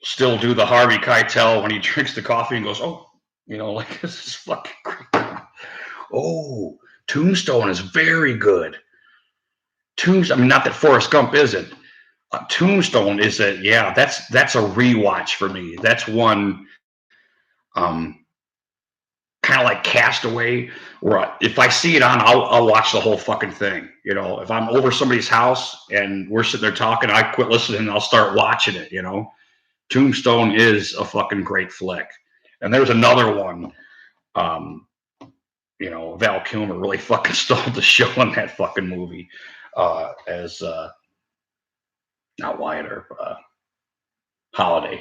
still do the Harvey Keitel when he drinks the coffee and goes, "Oh, like this is fucking great." Oh, Tombstone is very good. I mean, not that Forrest Gump isn't. Tombstone is that's a rewatch for me. That's one, kind of like Castaway, where if I see it on, I'll watch the whole fucking thing. If I'm over somebody's house and we're sitting there talking, I quit listening and I'll start watching it. Tombstone is a fucking great flick. And there's another one. Val Kilmer really fucking stole the show in that fucking movie as not Wyatt Earp,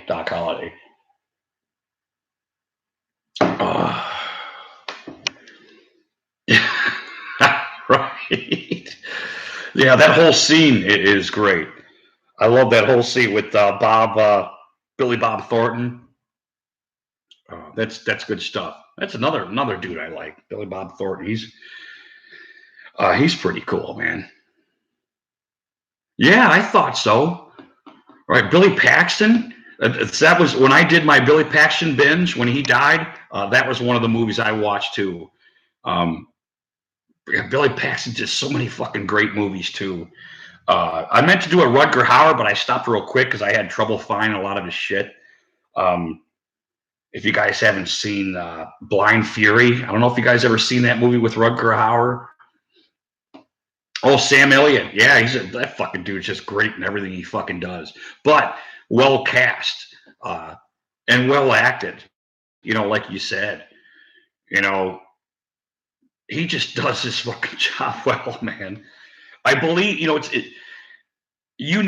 Doc Holliday. Right. Yeah, that whole scene is great. I love that whole scene with Billy Bob Thornton. That's good stuff. That's another dude I like, Billy Bob Thornton. He's pretty cool, man. Yeah, I thought so. Right, Billy Paxton. That was when I did my Billy Paxton binge when he died. That was one of the movies I watched too. Billy Paxton did so many fucking great movies too. I meant to do a Rutger Hauer, but I stopped real quick because I had trouble finding a lot of his shit. If you guys haven't seen Blind Fury, I don't know if you guys ever seen that movie with Rutger Hauer. Oh, Sam Elliott. Yeah, that fucking dude's just great in everything he fucking does. But well cast and well acted. Like you said, he just does his fucking job well, man. I believe,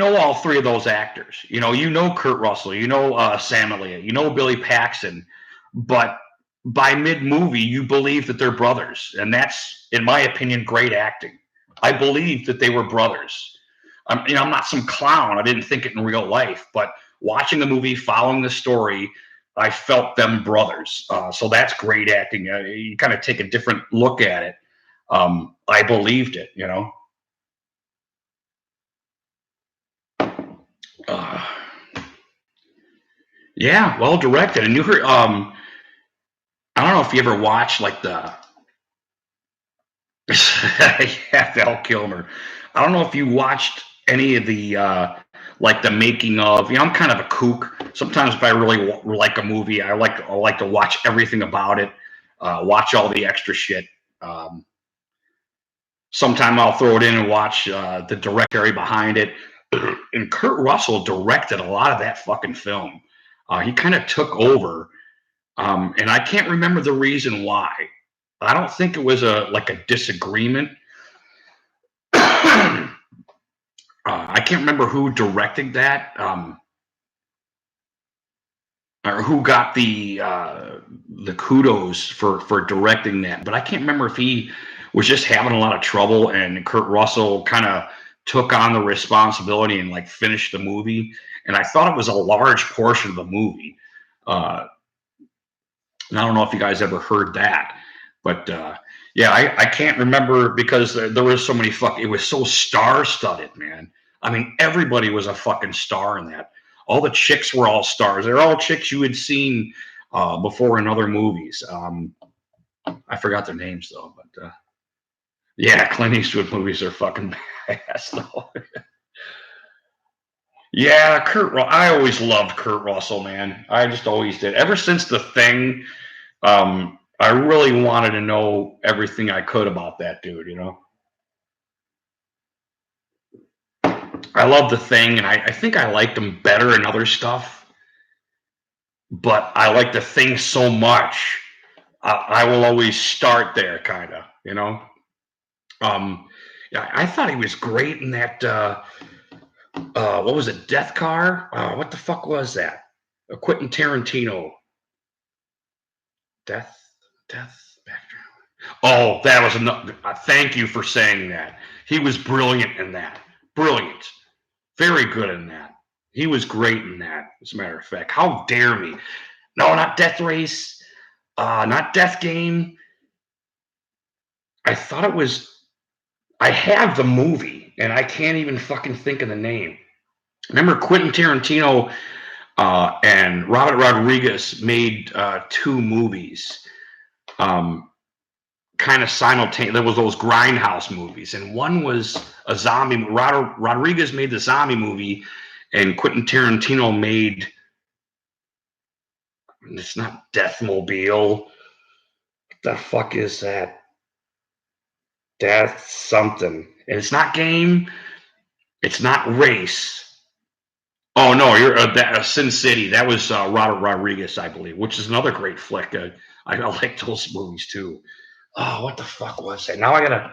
all three of those actors. Kurt Russell, Sam Elliott, Billy Paxton, but by mid-movie, you believe that they're brothers, and that's, in my opinion, great acting. I believe that they were brothers. I'm not some clown. I didn't think it in real life, but watching the movie, following the story, I felt them brothers. So that's great acting. You kind of take a different look at it. I believed it, Yeah, well directed. And you heard, I don't know if you ever watched like the yeah, Val Kilmer. I don't know if you watched any of the like the making of. I'm kind of a kook. Sometimes if I really like a movie, I like to watch everything about it, watch all the extra shit. Sometime I'll throw it in and watch the directory behind it. And Kurt Russell directed a lot of that fucking film. He kind of took over, and I can't remember the reason why. I don't think it was a disagreement. I can't remember who directed that, or who got the kudos for directing that. But I can't remember if he was just having a lot of trouble, and Kurt Russell kind of took on the responsibility and like finished the movie. And I thought it was a large portion of the movie. And I don't know if you guys ever heard that, but yeah, I can't remember because there was so many it was so star-studded, man. I mean, everybody was a fucking star in that. All the chicks were all stars. They're all chicks you had seen before in other movies. I forgot their names though, but yeah, Clint Eastwood movies are fucking badass though. Yeah, I always loved Kurt Russell, man. I just always did. Ever since The Thing, I really wanted to know everything I could about that dude, you know? I love The Thing, and I think I liked him better in other stuff, but I like The Thing so much, I will always start there, kind of, you know? Yeah, I thought he was great in that, what was it, Death Car? What the fuck was that? Quentin Tarantino. Death, Background. Oh, that was enough. Thank you for saying that. He was brilliant in that. Brilliant. Very good in that. He was great in that, as a matter of fact. How dare me? No, not Death Race. Not Death Game. I thought it was. I have the movie, and I can't even fucking think of the name. Remember Quentin Tarantino and Robert Rodriguez made 2 movies. Kind of simultaneous. There was those grindhouse movies, and one was a zombie. Rodriguez made the zombie movie, and Quentin Tarantino made. It's not Deathmobile. What the fuck is that? Death something, and it's not Game. It's not Race. Oh no, you're Sin City. That was Robert Rodriguez, I believe, which is another great flick. I like those movies too. Oh, what the fuck was that? Now I gotta.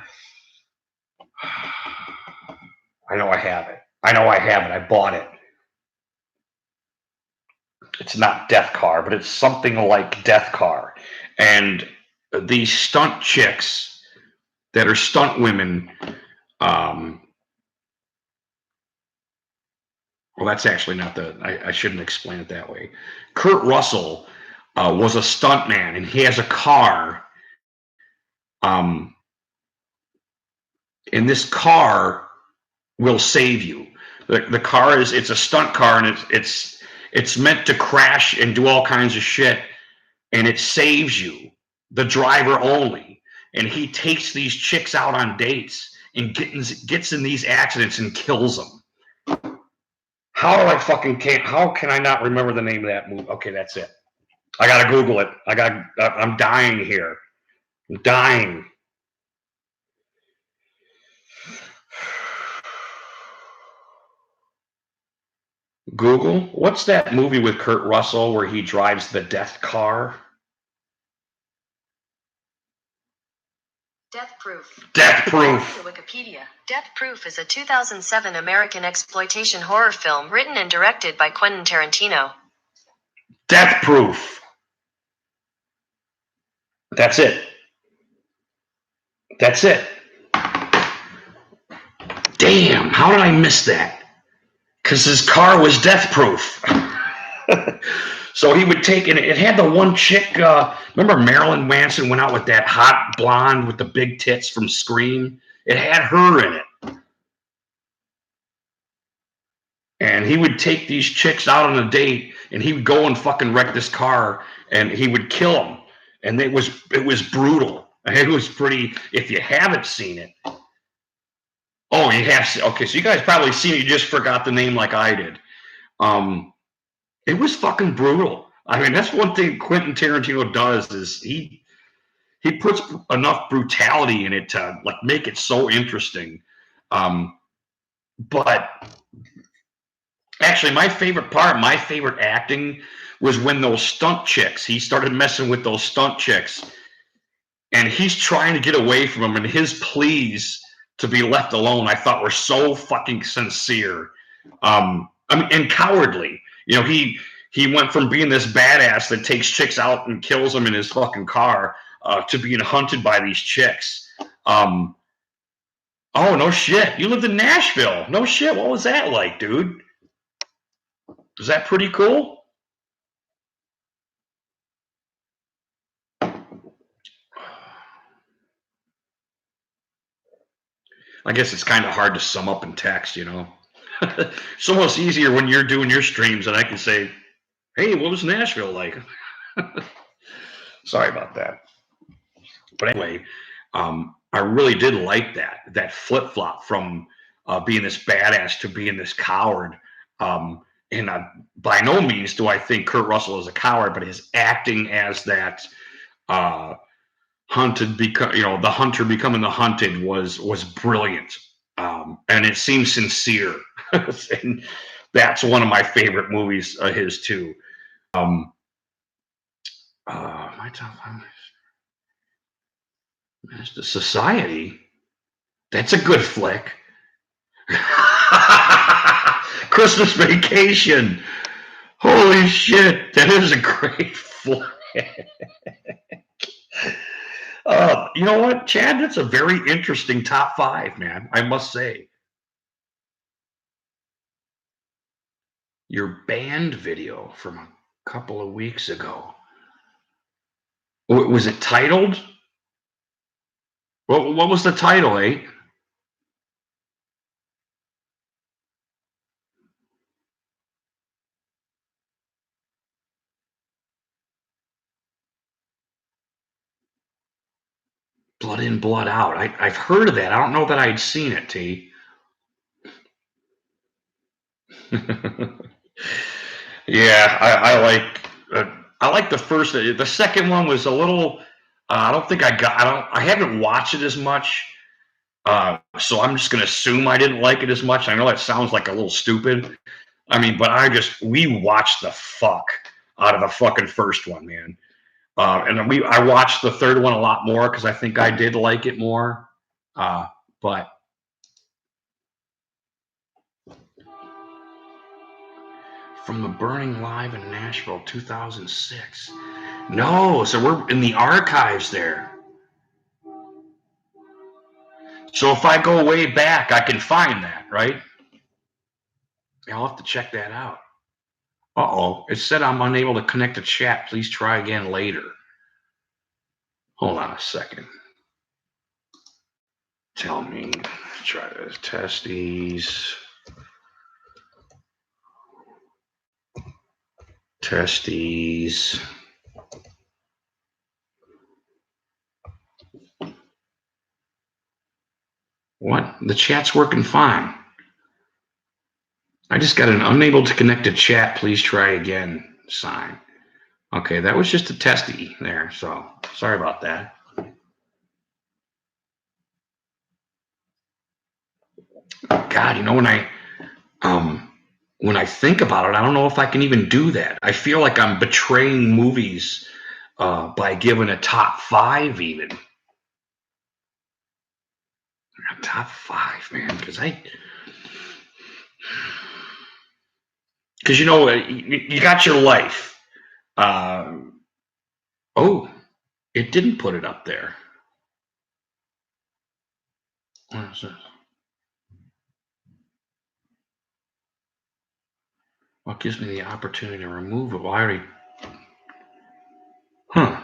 I know I have it. I bought it. It's not Death Car, but it's something like Death Car. And these stunt chicks that are stunt women. Well, that's actually not I shouldn't explain it that way. Kurt Russell was a stunt man, and he has a car. And this car will save you. The car it's a stunt car, and it's meant to crash and do all kinds of shit, and it saves you, the driver only. And he takes these chicks out on dates and gets in these accidents and kills them. How can I not remember the name of that movie? Okay, that's it. I gotta Google it. I'm dying here. I'm dying. Google, what's that movie with Kurt Russell where he drives the death car? Death Proof. Death Proof. Wikipedia. Death Proof is a 2007 American exploitation horror film written and directed by Quentin Tarantino. Death Proof. That's it. That's it. Damn, how did I miss that? Because his car was death proof. So he would take it had the one chick, remember Marilyn Manson went out with that hot blonde with the big tits from Scream? It had her in it. And he would take these chicks out on a date, and he would go and fucking wreck this car, and he would kill them. And it was brutal. It was pretty, if you haven't seen it. Oh, you have. Okay, so you guys probably seen it. You just forgot the name like I did. It was fucking brutal. I mean, that's one thing Quentin Tarantino does is he puts enough brutality in it to like make it so interesting. But actually, my favorite acting was when those stunt chicks. He started messing with those stunt chicks, and he's trying to get away from them, and his pleas to be left alone, I thought were so fucking sincere. And cowardly. You know, he went from being this badass that takes chicks out and kills them in his fucking car to being hunted by these chicks. Oh, no shit. You lived in Nashville. No shit. What was that like, dude? Was that pretty cool? I guess it's kind of hard to sum up in text, you know. It's almost easier when you're doing your streams and I can say, hey, what was Nashville like? Sorry about that. But anyway, I really did like that flip flop from being this badass to being this coward. And by no means do I think Kurt Russell is a coward, but his acting as that uh, the hunter becoming the hunted was brilliant, and it seems sincere, and that's one of my favorite movies of his too. My top five. Master Society. That's a good flick. Christmas Vacation. Holy shit, that is a great flick. You know what, Chad? That's a very interesting top five, man. I must say. Your band video from a couple of weeks ago. Was it titled? What was the title, eh? Blood in, Blood out. I've heard of that. I don't know that I'd seen it, T. Yeah, I like the first. The second one was a little. I don't think I got. I haven't watched it as much. So I'm just gonna assume I didn't like it as much. I know that sounds like a little stupid. I mean, but we watched the fuck out of the fucking first one, man. And then I watched the third one a lot more because I think I did like it more. But from the Burning Live in Nashville, 2006. No, so we're in the archives there. So if I go way back, I can find that, right? I'll have to check that out. Uh-oh, it said I'm unable to connect to chat. Please try again later. Hold on a second. Tell me, try to test these. Testies. What? The chat's working fine. I just got an unable to connect to chat. Please try again sign. Okay, that was just a testy there. So sorry about that. God, you know when I think about it, I don't know if I can even do that. I feel like I'm betraying movies by giving a top five even. Top five, man, because you know you got your life. Oh, it didn't put it up there. What is this? What gives me the opportunity to remove it? Well, I already. Huh?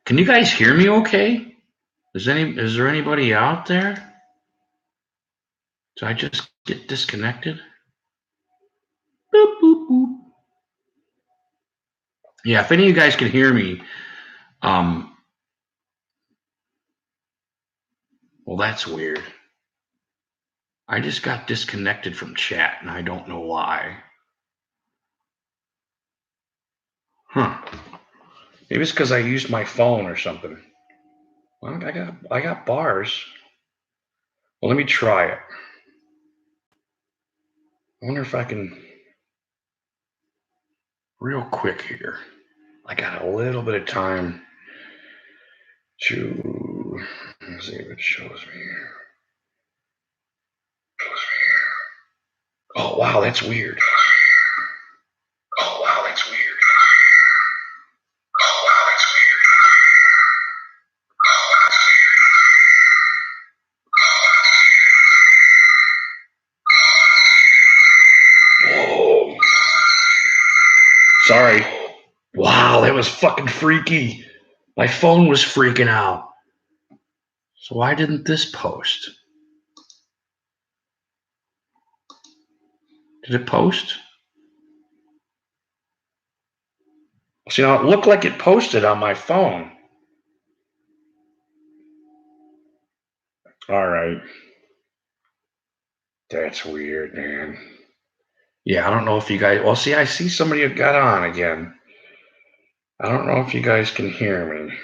Can you guys hear me? Okay? Is there anybody out there? Did I just get disconnected? Boop, boop, boop. Yeah, if any of you guys can hear me, well, that's weird. I just got disconnected from chat, and I don't know why. Huh? Maybe it's because I used my phone or something. Well, I got bars. Well, let me try it. I wonder if I can real quick here. I got a little bit of time to let's see if it shows me here. Oh wow, that's weird. Oh wow, that's weird. Oh wow, that's weird. was fucking freaky. My phone was freaking out. So why didn't this post? Did it post? So, it looked like it posted on my phone. All right. That's weird, man. Yeah, I don't know if you guys... Well, see, I see somebody got on again. I don't know if you guys can hear me.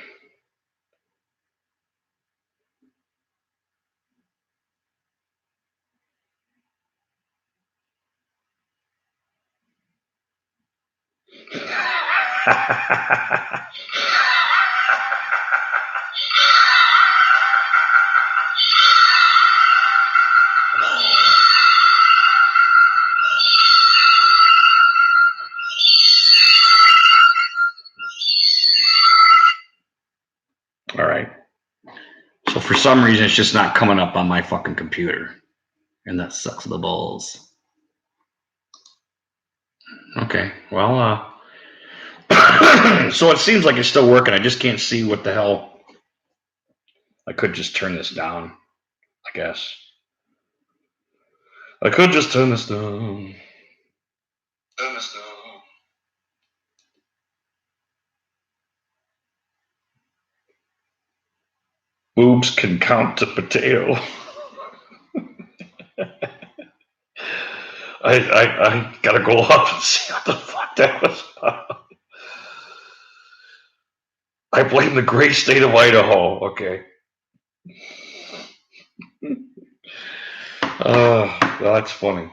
All right. So for some reason, it's just not coming up on my fucking computer. And that sucks the balls. Okay. Well, so it seems like it's still working. I just can't see what the hell. I could just turn this down, I guess. I could just turn this down. Turn this down. Boobs can count to potato. I gotta go up and see what the fuck that was about. I blame the great state of Idaho. Okay. Well, that's funny.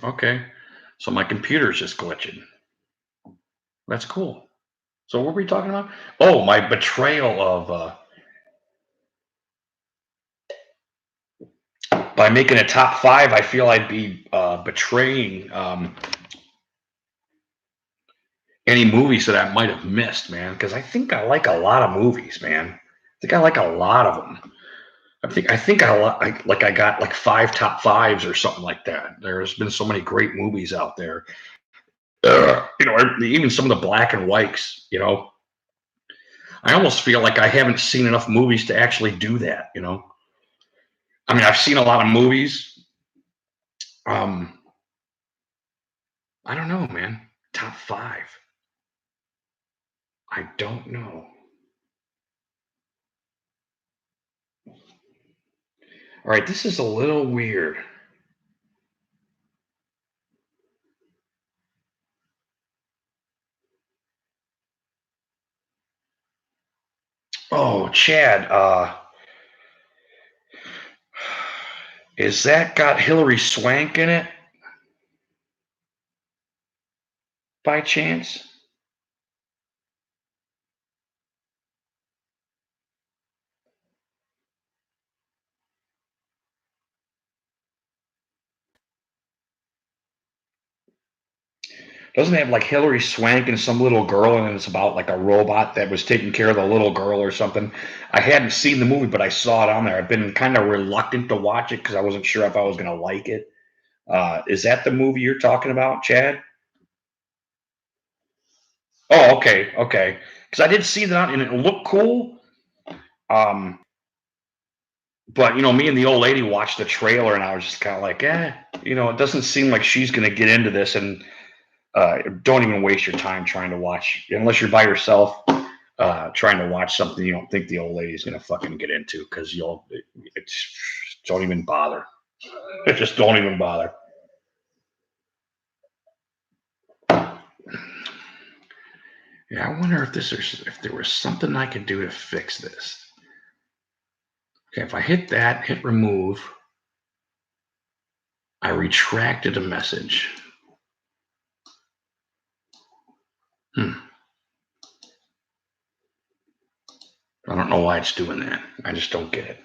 Okay. So my computer's just glitching. That's cool. So what were we talking about? Oh, my betrayal of by making a top 5, I feel I'd be betraying any movies that I might have missed, man. Because I think I like a lot of movies, man. I think I like a lot of them. I think I got like 5 top 5s or something like that. There's been so many great movies out there. Even some of the black and whites. I almost feel like I haven't seen enough movies to actually do that. I mean, I've seen a lot of movies. I don't know, man. Top 5. I don't know. All right, this is a little weird. Oh, Chad, is that got Hillary Swank in it by chance? Doesn't it have like Hillary Swank and some little girl, and it's about like a robot that was taking care of the little girl or something? I hadn't seen the movie, but I saw it on there. I've been kind of reluctant to watch it because I wasn't sure if I was going to like it. Is that the movie you're talking about, Chad? Oh, okay, okay. Because I did see that, and it looked cool. But me and the old lady watched the trailer, and I was just kind of like, it doesn't seem like she's going to get into this. And don't even waste your time trying to watch, unless you're by yourself, trying to watch something you don't think the old lady's going to fucking get into, because don't even bother. Just don't even bother. Yeah, I wonder if there was something I could do to fix this. Okay, if I hit remove, I retracted a message. I don't know why it's doing that. I just don't get it.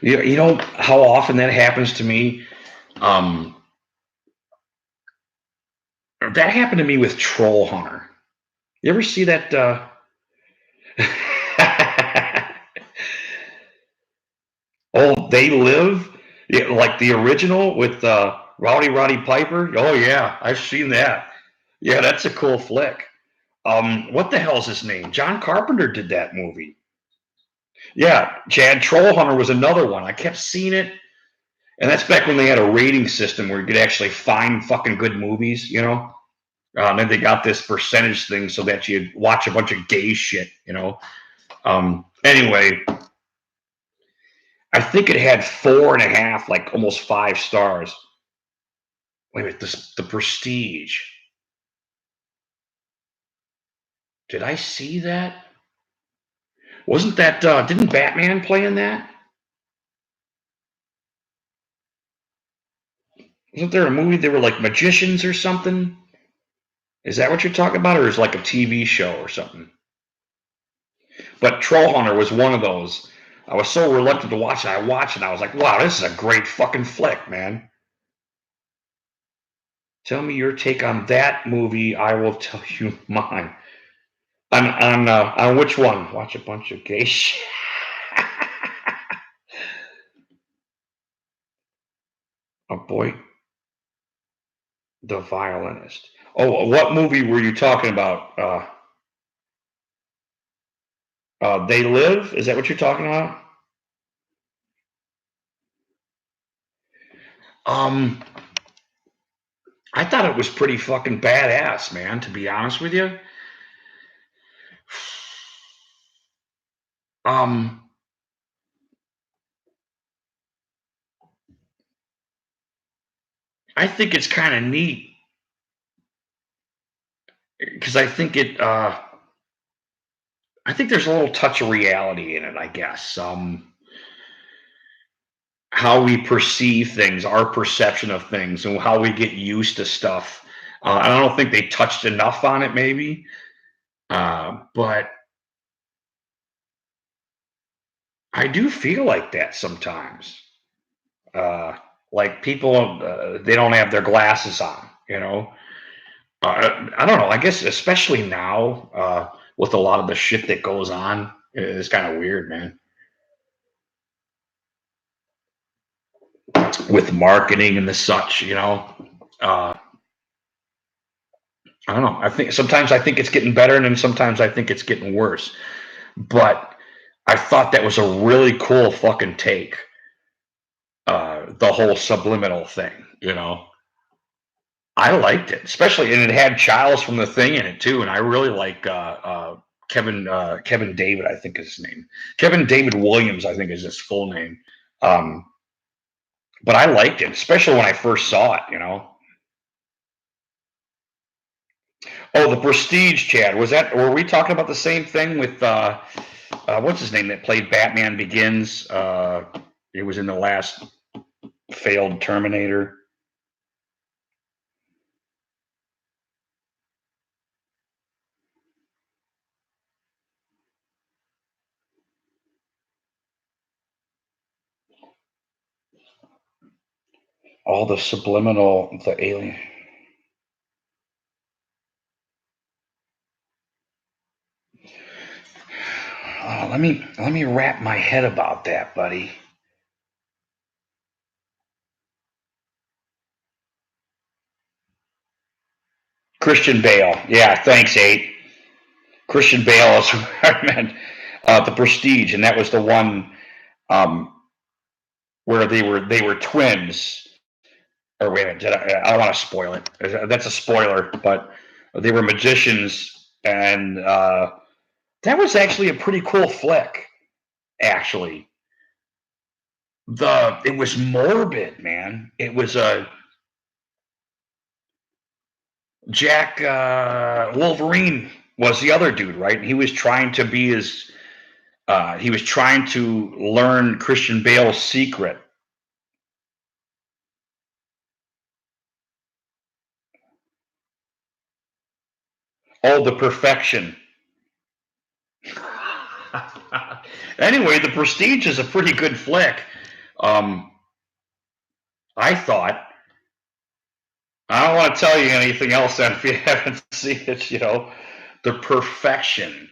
You know how often that happens to me? That happened to me with Troll Hunter. You ever see that? Oh, They Live? Yeah, like the original with Rowdy Roddy Piper? Oh, yeah, I've seen that. Yeah, that's a cool flick. What the hell's his name? John Carpenter did that movie. Yeah, Chad Trollhunter was another one. I kept seeing it, and that's back when they had a rating system where you could actually find fucking good movies, you know. And then they got this percentage thing so that you'd watch a bunch of gay shit, you know. Anyway, I think it had 4.5, like almost 5 stars. Wait a minute, the Prestige. Did I see that? Wasn't that didn't Batman play in that? Wasn't there a movie they were like magicians or something? Is that what you're talking about, or is it like a TV show or something? But Troll Hunter was one of those. I was so reluctant to watch it. I watched it. I was like, wow, this is a great fucking flick, man. Tell me your take on that movie. I will tell you mine. On which one? Watch a bunch of gay shit. Oh boy, The Violinist. Oh, what movie were you talking about? They Live? Is that what you're talking about? Um, I thought it was pretty fucking badass, man. To be honest with you, um, I think it's kind of neat because I think there's a little touch of reality in it. I guess how we perceive things, our perception of things, and how we get used to stuff. I don't think they touched enough on it, maybe, but I do feel like that sometimes. Uh, like people, they don't have their glasses on, you know. I don't know. I guess especially now, with a lot of the shit that goes on, it's kind of weird, man. With marketing and the such, you know. Uh, I don't know. I think it's getting better, and then sometimes I think it's getting worse. But I thought that was a really cool fucking take. The whole subliminal thing, you know. I liked it, especially, and it had Childs from The Thing in it too. And I really like Kevin David, I think is his name. Kevin David Williams, I think is his full name. Um, but I liked it, especially when I first saw it. You know. Oh, The Prestige, Chad. Was that? Were we talking about the same thing with what's his name that played Batman Begins? It was in the last failed Terminator. All the subliminal, the alien. Oh, let me wrap my head about that, buddy. Christian Bale. Yeah, thanks, Eight. Christian Bale is what I meant. The Prestige, and that was the one um, where they were twins. Or wait a minute, I don't want to spoil it. That's a spoiler, but they were magicians, and that was actually a pretty cool flick. Actually, the it was morbid, man. It was a Jack Wolverine was the other dude, right? He was trying to be his. He was trying to learn Christian Bale's secret. Oh, the perfection. Anyway, The Prestige is a pretty good flick. Um, I thought. I don't want to tell you anything else then if you haven't seen it. You know, The Perfection.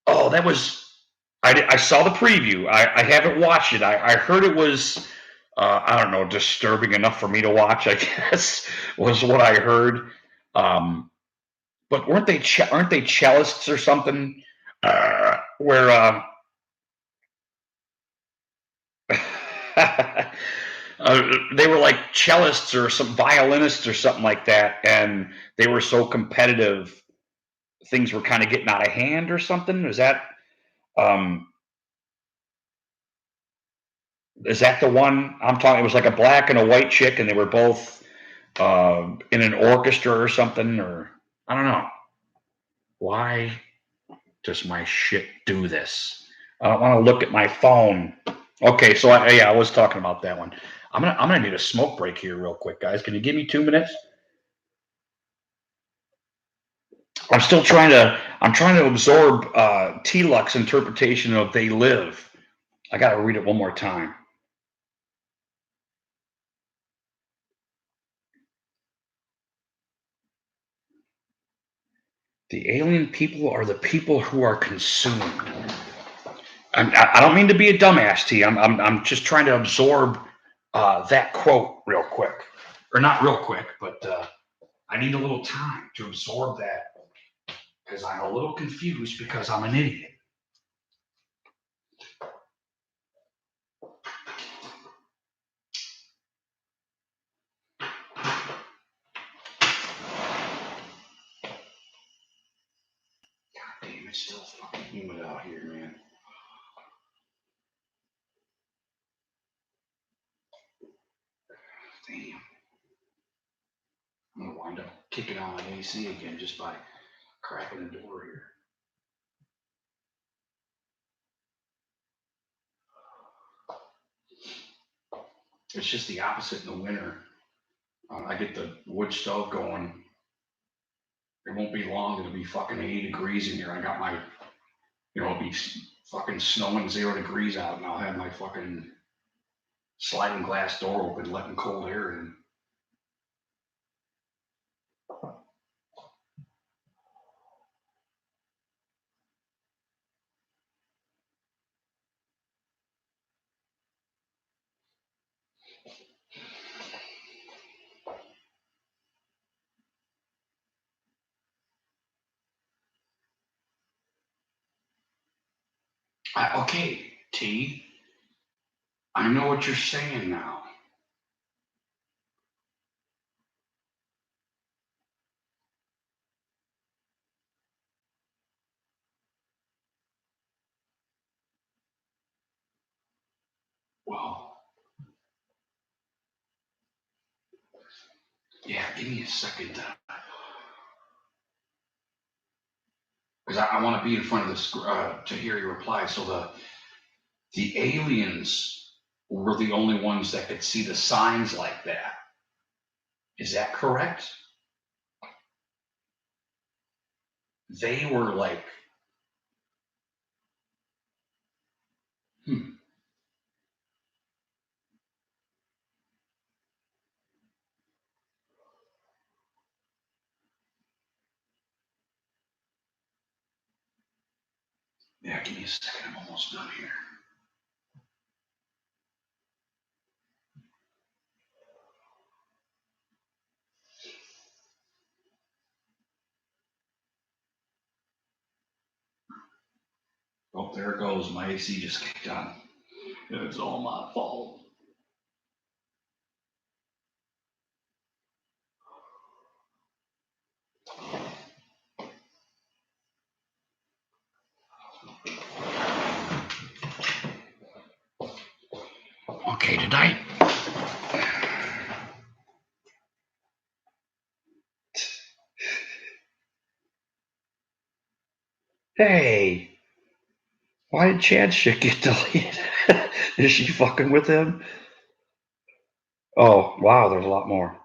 Oh, that was. I saw the preview. I haven't watched it. I heard it was. I don't know, disturbing enough for me to watch. I guess was what I heard. But aren't they cellists or something? Where they were like cellists or some violinists or something like that, and they were so competitive, things were kind of getting out of hand or something. Um, is that the one I'm talking? It was like a black and a white chick, and they were both in an orchestra or something, or I don't know. Why does my shit do this? I don't want to look at my phone. Okay, so I was talking about that one. I'm gonna need a smoke break here real quick, guys. Can you give me 2 minutes? I'm trying to absorb T-Luck's interpretation of "They Live." I got to read it one more time. The alien people are the people who are consumed. I don't mean to be a dumbass, T. I'm just trying to absorb that quote real quick, or not real quick, but I need a little time to absorb that because I'm a little confused because I'm an idiot. Damn, it's still fucking humid out here, man. Damn. I'm gonna wind up kicking on my AC again just by cracking the door here. It's just the opposite in the winter. I get the wood stove going. It won't be long. It'll be fucking 80 degrees in here. I got my, it'll be fucking snowing 0 degrees out, and I'll have my fucking sliding glass door open, letting cold air in. Okay, T, I know what you're saying now. Well, yeah, give me a second. Because I want to be in front of this to hear your reply. So the aliens were the only ones that could see the signs like that. Is that correct? They were like, hmm, yeah, give me a second. I'm almost done here. Oh, there it goes. My AC just kicked on. It's all my fault. Okay, tonight. Hey, why did Chad's shit get deleted? Is she fucking with him? Oh, wow, there's a lot more.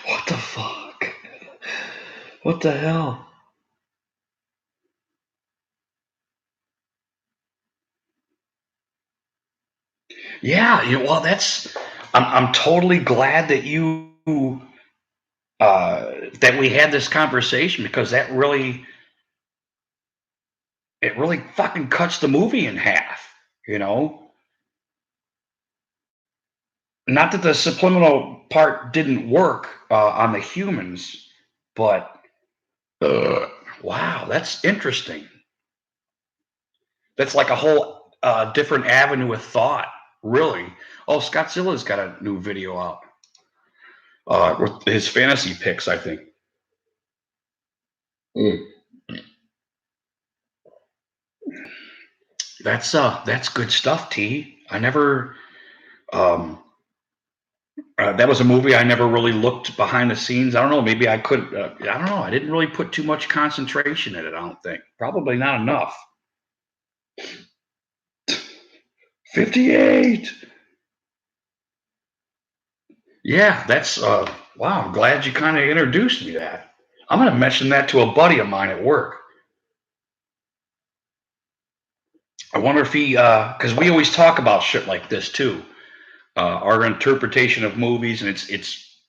What the fuck? What the hell? Yeah, well, I'm totally glad that you that we had this conversation, because it really fucking cuts the movie in half. You know, not that the subliminal part didn't work on the humans, but wow, that's interesting. That's like a whole different avenue of thought, really. Oh, Scotzilla's got a new video out with his fantasy picks, I think. Mm. That's good stuff, T. I never. Um, that was a movie I never really looked behind the scenes. I don't know. Maybe I could. I don't know. I didn't really put too much concentration in it. I don't think. Probably not enough. 58. Yeah, that's wow. I'm glad you kind of introduced me to that. I'm going to mention that to a buddy of mine at work. I wonder if he, because we always talk about shit like this too, our interpretation of movies, and it's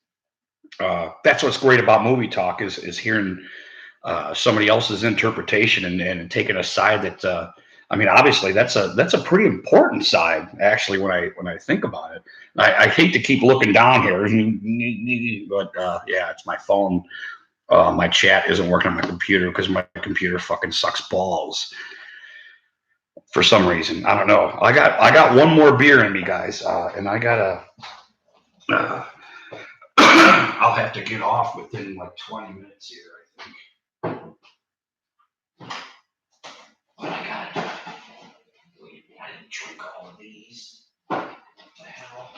that's what's great about movie talk is hearing somebody else's interpretation and taking a side that I mean, obviously that's a pretty important side actually when I think about it. I hate to keep looking down here, but yeah, it's my phone. My chat isn't working on my computer because my computer fucking sucks balls for some reason. I don't know. I got one more beer in me, guys, and I gotta. Uh, I'll have to get off within like 20 minutes here, I think. But I gotta. Wait, I didn't drink all of these. What the hell?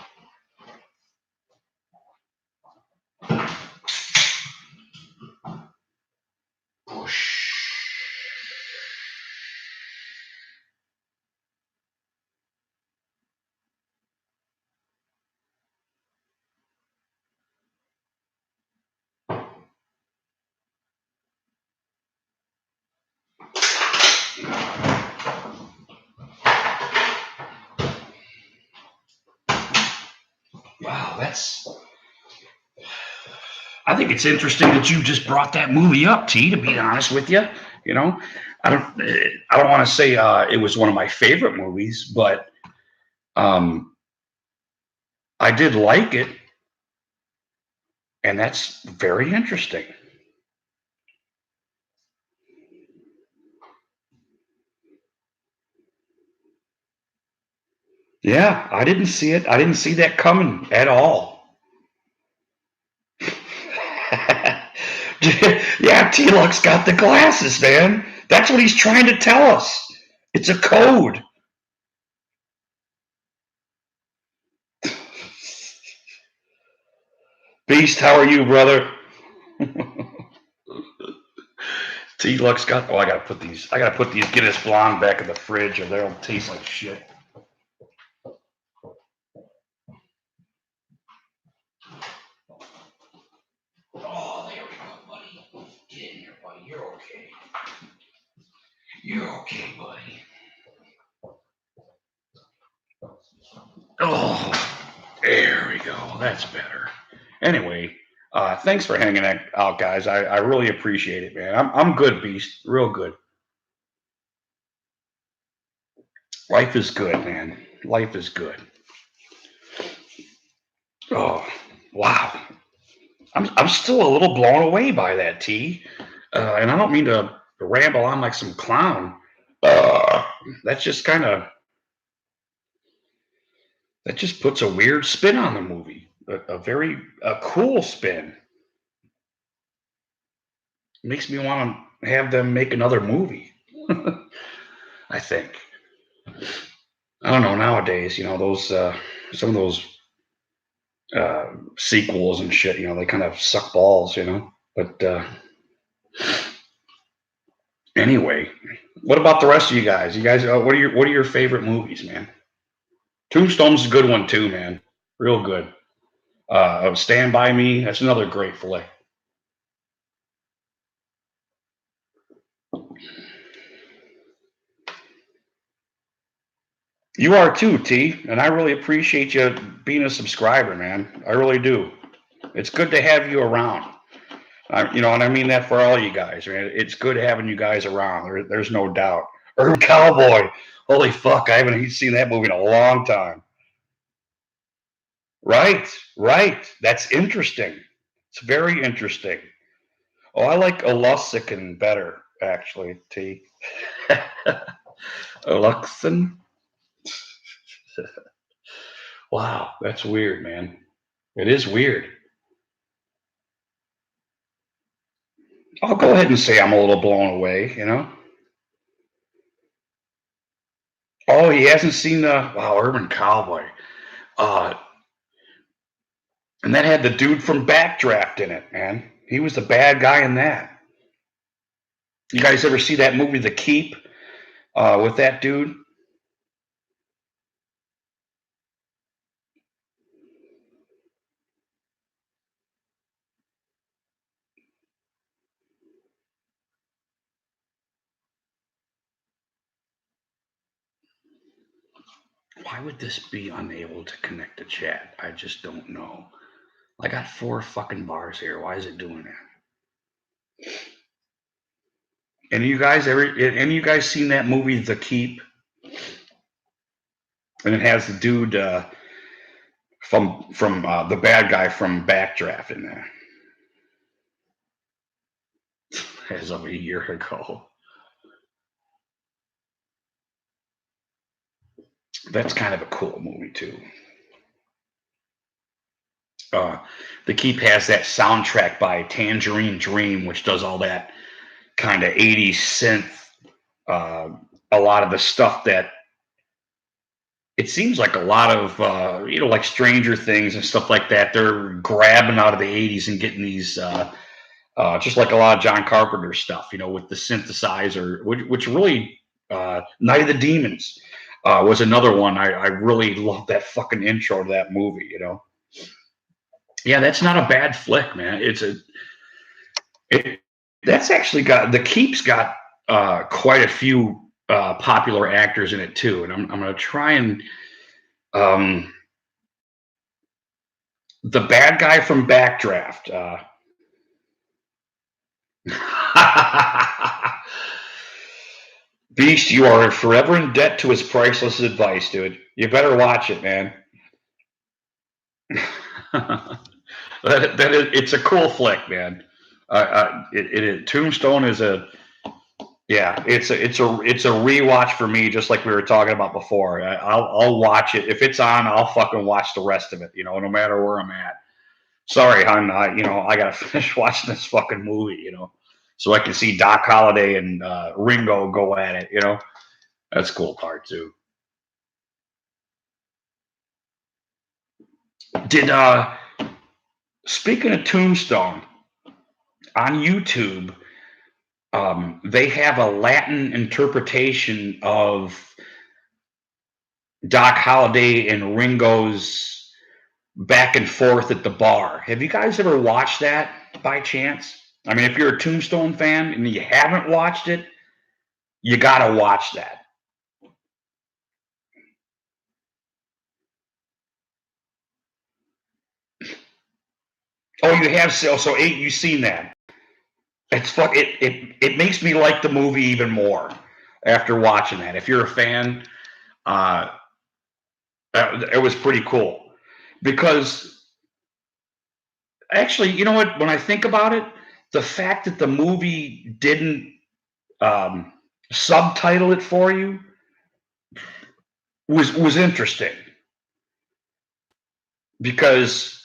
Bush. Wow, that's. I think it's interesting that you just brought that movie up, T. To be honest with you, you know, I don't want to say it was one of my favorite movies, but um, I did like it, and that's very interesting. Yeah, I didn't see it. I didn't see that coming at all. Yeah, T-Lux got the glasses, man. That's what he's trying to tell us. It's a code. Beast, how are you, brother? T-Lux got. Oh, I gotta put these. I gotta put these Guinness Blonde back in the fridge, or they'll taste like shit. Oh, there we go, buddy. Get in here, buddy. You're okay. You're okay, buddy. Oh, there we go. That's better. Anyway, thanks for hanging out, guys. I really appreciate it, man. I'm good, Beast. Real good. Life is good, man. Life is good. Oh, wow. I'm still a little blown away by that, T. And I don't mean to ramble on like some clown. Uh, that's just kind of that just puts a weird spin on the movie. A very cool spin. Makes me want to have them make another movie. I think. I don't know nowadays. You know those some of those sequels and shit. You know they kind of suck balls. You know, but anyway, what about the rest of you guys? You guys, what are your favorite movies, man? Tombstone's a good one too, man. Real good. Stand by Me. That's another great flick. You are too, T, and I really appreciate you being a subscriber, man. I really do. It's good to have you around. And I mean that for all you guys. Man. It's good having you guys around. There's no doubt. Urban Cowboy. Holy fuck, I haven't seen that movie in a long time. Right, right. That's interesting. It's very interesting. Oh, I like Alusican better, actually, T. Aluxin? Wow, that's weird, man. It is weird. I'll go ahead and say I'm a little blown away. Oh, he hasn't seen Urban Cowboy. Uh, and that had the dude from Backdraft in it, man. He was the bad guy in that. You guys ever see that movie, The Keep, with that dude? Why would this be unable to connect to chat? I just don't know. I got 4 fucking bars here. Why is it doing that? Any of you guys seen that movie, The Keep? And it has the dude from the bad guy from Backdraft in there. As of a year ago. That's kind of a cool movie too. The Keep has that soundtrack by Tangerine Dream, which does all that kind of 80s synth. A lot of the stuff that it seems like a lot of like Stranger Things and stuff like that. They're grabbing out of the 80s and getting these just like a lot of John Carpenter stuff, with the synthesizer, which really Night of the Demons was another one. I really love that fucking. To that movie. Yeah, that's not a bad flick, man. That's actually got The Keep's got quite a few popular actors in it too, and I'm gonna try and the bad guy from Backdraft. Beast, you are forever in debt to his priceless advice, dude. You better watch it, man. It's a cool flick, man. Tombstone is it's a rewatch for me, just like we were talking about before. I'll watch it if it's on. I'll fucking watch the rest of it, no matter where I'm at. Sorry, hon. I gotta finish watching this fucking movie, so I can see Doc Holliday and Ringo go at it. That's a cool part too. Did Speaking of Tombstone, on YouTube, they have a Latin interpretation of Doc Holliday and Ringo's back and forth at the bar. Have you guys ever watched that by chance? I mean, if you're a Tombstone fan and you haven't watched it, you gotta watch that. Oh, you have so you've seen that. It's fuck it makes me like the movie even more after watching that. If you're a fan, uh, it was pretty cool because actually, you know what? When I think about it, the fact that the movie didn't um, subtitle it for you was interesting because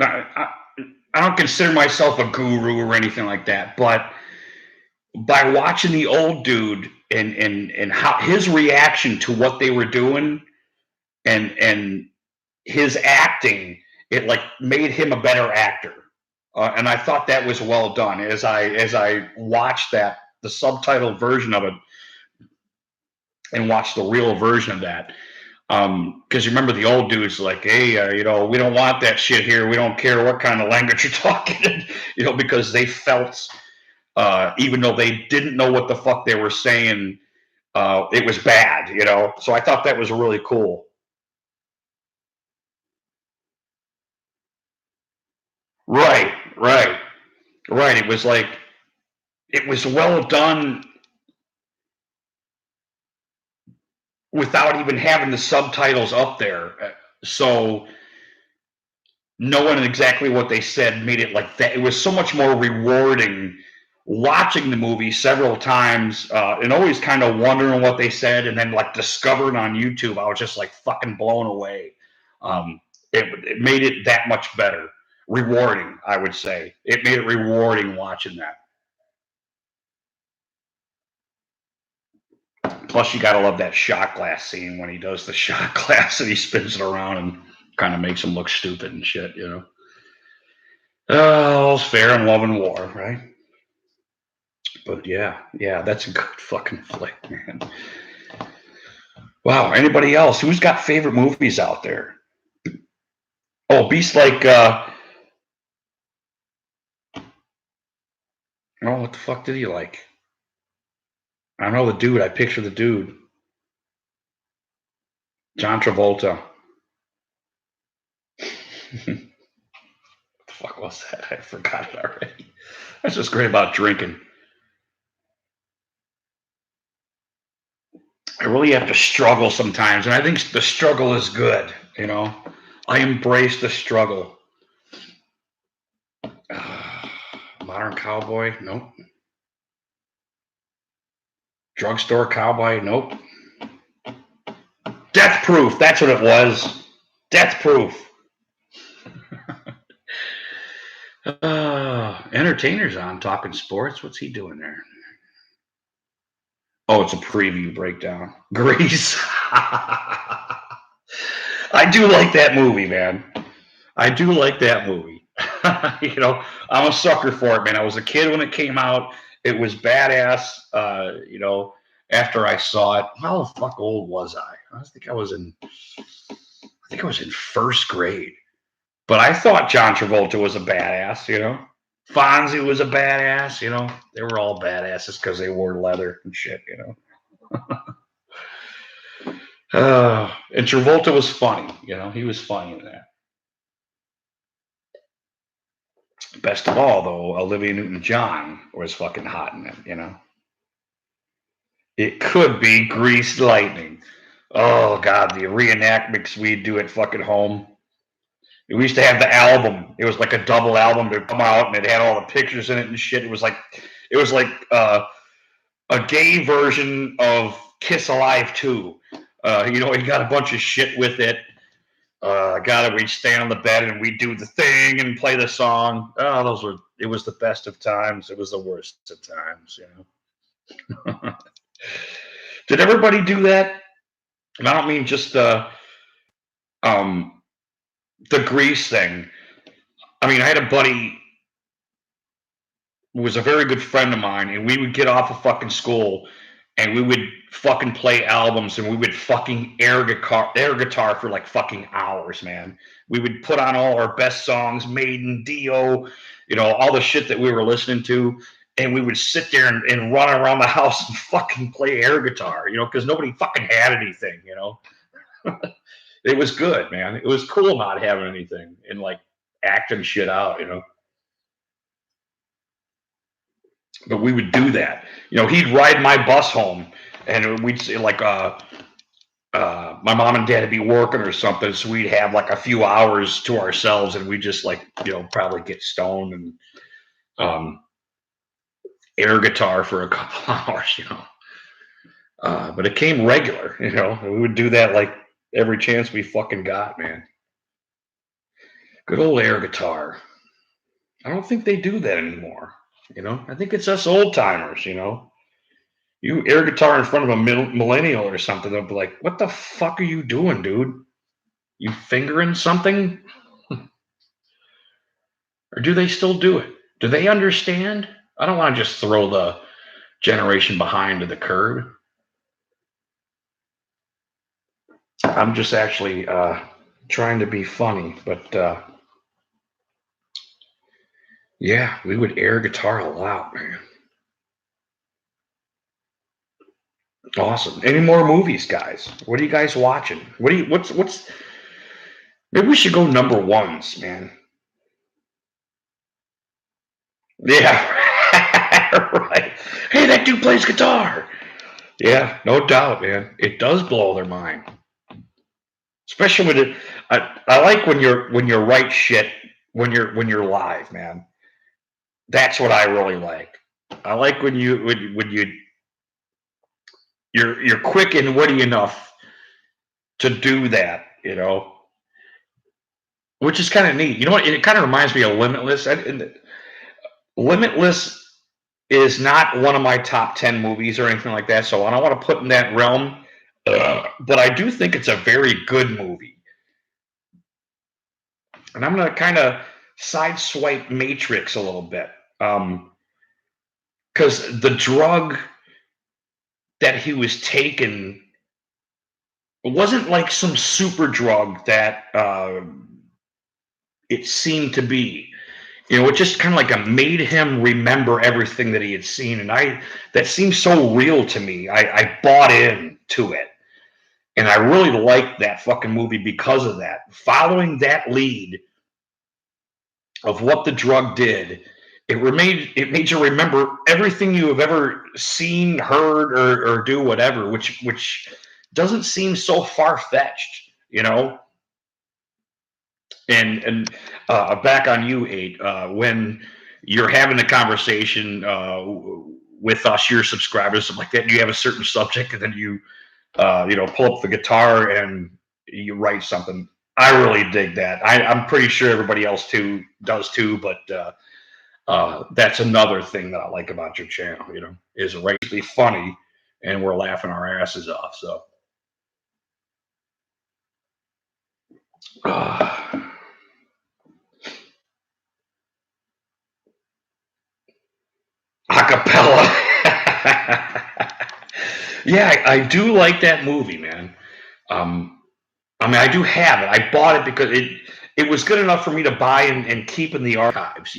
I don't consider myself a guru or anything like that, but by watching the old dude and how his reaction to what they were doing and his acting, it like made him a better actor. And I thought that was well done. As I watched the subtitled version of it and watched the real version of that, because you remember the old dude's like, hey, we don't want that shit here. We don't care what kind of language you're talking, because they felt, even though they didn't know what the fuck they were saying, it was bad. So I thought that was really cool. Right, Right. Right. It was like it was well done without even having the subtitles up there. So knowing exactly what they said made it like that. It was so much more rewarding watching the movie several times and always kind of wondering what they said, and then like discovering on YouTube. I was just like fucking blown away. Um, it made it that much better, rewarding. I would say it made it rewarding watching that. Plus, you gotta love that shot glass scene when he does the shot glass and he spins it around and kind of makes him look stupid and shit, you know. Oh, all's fair in love and war, right? But yeah, that's a good fucking flick, man. Wow. Anybody else? Who's got favorite movies out there? Oh, Beast like oh, what the fuck did he like? I don't know the dude. I picture the dude. John Travolta. What the fuck was that? I forgot it already. That's what's great about drinking. I really have to struggle sometimes, and I think the struggle is good. You know, I embrace the struggle. Modern Cowboy, nope. Drugstore Cowboy, nope. Death Proof, that's what it was. Death Proof. Entertainer's on talking sports. What's he doing there? Oh, it's a preview breakdown. Grease. I do like that movie, man. I do like that movie. You know, I'm a sucker for it, man. I was a kid when it came out. It was badass. You know, after I saw it, how the fuck old was I? I think I was in first grade. But I thought John Travolta was a badass. You know, Fonzie was a badass. You know, they were all badasses because they wore leather and shit. You know. And Travolta was funny. You know, he was funny in that. Best of all, though, Olivia Newton-John was fucking hot in it. You know, it could be Greased Lightning. Oh God, the reenactments we'd do at fucking home. We used to have the album. It was like a double album to come out, and it had all the pictures in it and shit. It was like a gay version of Kiss Alive 2. You know, he got a bunch of shit with it. God, we'd stand on the bed and we'd do the thing and play the song. Oh, it was the best of times. It was the worst of times, you know. Did everybody do that? And I don't mean just the grease thing. I mean, I had a buddy who was a very good friend of mine, and we would get off of fucking school and we would fucking play albums, and we would fucking air guitar for like fucking hours, man. We would put on all our best songs, Maiden, Dio, you know, all the shit that we were listening to, and we would sit there and run around the house and fucking play air guitar, you know, because nobody fucking had anything, you know. It was good, man. It was cool not having anything and like acting shit out, you know. But we would do that. You know, he'd ride my bus home, and we'd say like, my mom and dad would be working or something, so we'd have like a few hours to ourselves, and we just like, you know, probably get stoned and um, air guitar for a couple hours, you know. But it came regular, you know. We would do that like every chance we fucking got, man. Good old air guitar. I don't think they do that anymore. You know, I think it's us old timers. You know, you air guitar in front of a millennial or something, they'll be like, "What the fuck are you doing, dude? You fingering something?" Or do they still do it? Do they understand? I don't want to just throw the generation behind to the curb. I'm just actually trying to be funny, but yeah, we would air guitar a lot, man. Awesome. Any more movies, guys? What are you guys watching? What's maybe we should go number ones, man. Yeah. Right. Hey, that dude plays guitar. Yeah, no doubt, man. It does blow their mind. Especially when I like when you're right shit when you're live, man. That's what I really like. I like when you're quick and witty enough to do that, which is kind of neat. You know what? It kind of reminds me of Limitless. Limitless is not one of my top 10 movies or anything like that, so I don't want to put in that realm. But I do think it's a very good movie. And I'm going to kind of sideswipe Matrix a little bit. Because the drug that he was taking wasn't like some super drug that it seemed to be. It just kind of like made him remember everything that he had seen, and that seems so real to me. I bought in to it, and I really liked that fucking movie because of that. Following that lead of what the drug did, it made you remember everything you have ever seen, heard, or do whatever, which doesn't seem so far fetched, And back on you, eight. When you're having a conversation with us, your subscribers, something like that, and you have a certain subject, and then you pull up the guitar and you write something. I really dig that. I'm pretty sure everybody else does too, but that's another thing that I like about your channel. Is rightly funny, and we're laughing our asses off. So. Acapella. Yeah, I do like that movie, man. I mean, I do have it. I bought it because it was good enough for me to buy and keep in the archives.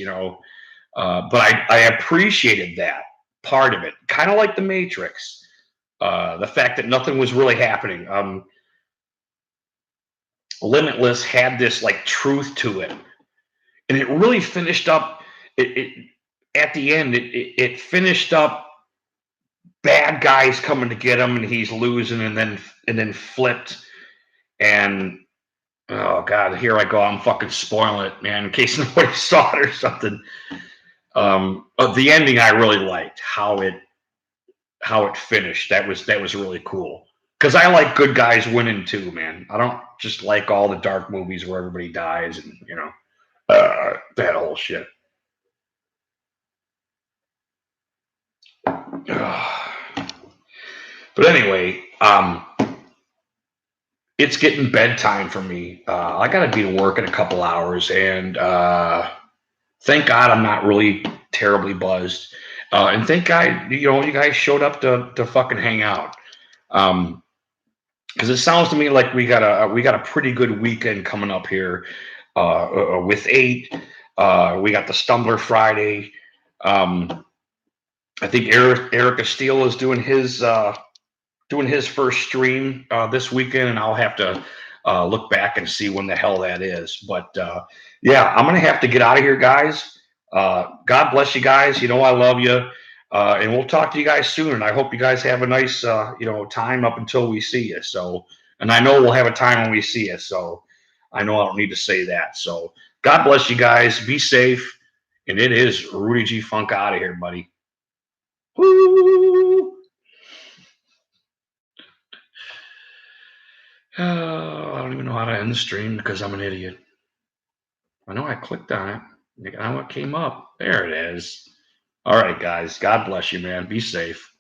But I appreciated that part of it, kind of like the Matrix. The fact that nothing was really happening. Limitless had this like truth to it, and it really finished up. It at the end, it finished up bad guys coming to get him, and he's losing, and then flipped. And oh god, here I go. I'm fucking spoiling it, man, in case nobody saw it or something. The ending I really liked how it finished. That was really cool. Because I like good guys winning too, man. I don't just like all the dark movies where everybody dies and that whole shit. But anyway, it's getting bedtime for me. I got to be to work in a couple hours, and thank God I'm not really terribly buzzed. And thank God, you guys showed up to fucking hang out. Because it sounds to me like we got a pretty good weekend coming up here with 8. We got the Stumbler Friday. I think Erica Steele is doing his first stream this weekend, and I'll have to look back and see when the hell that is. But yeah, I'm gonna have to get out of here, guys. God bless you guys. I love you, and we'll talk to you guys soon. And I hope you guys have a nice time up until we see you. So, and I know we'll have a time when we see you. So, I know I don't need to say that. So, God bless you guys. Be safe. And it is Rudy G Funk out of here, buddy. Woo! Oh, I don't even know how to end the stream because I'm an idiot. I know I clicked on it. I know what came up. There it is. All right, guys. God bless you, man. Be safe.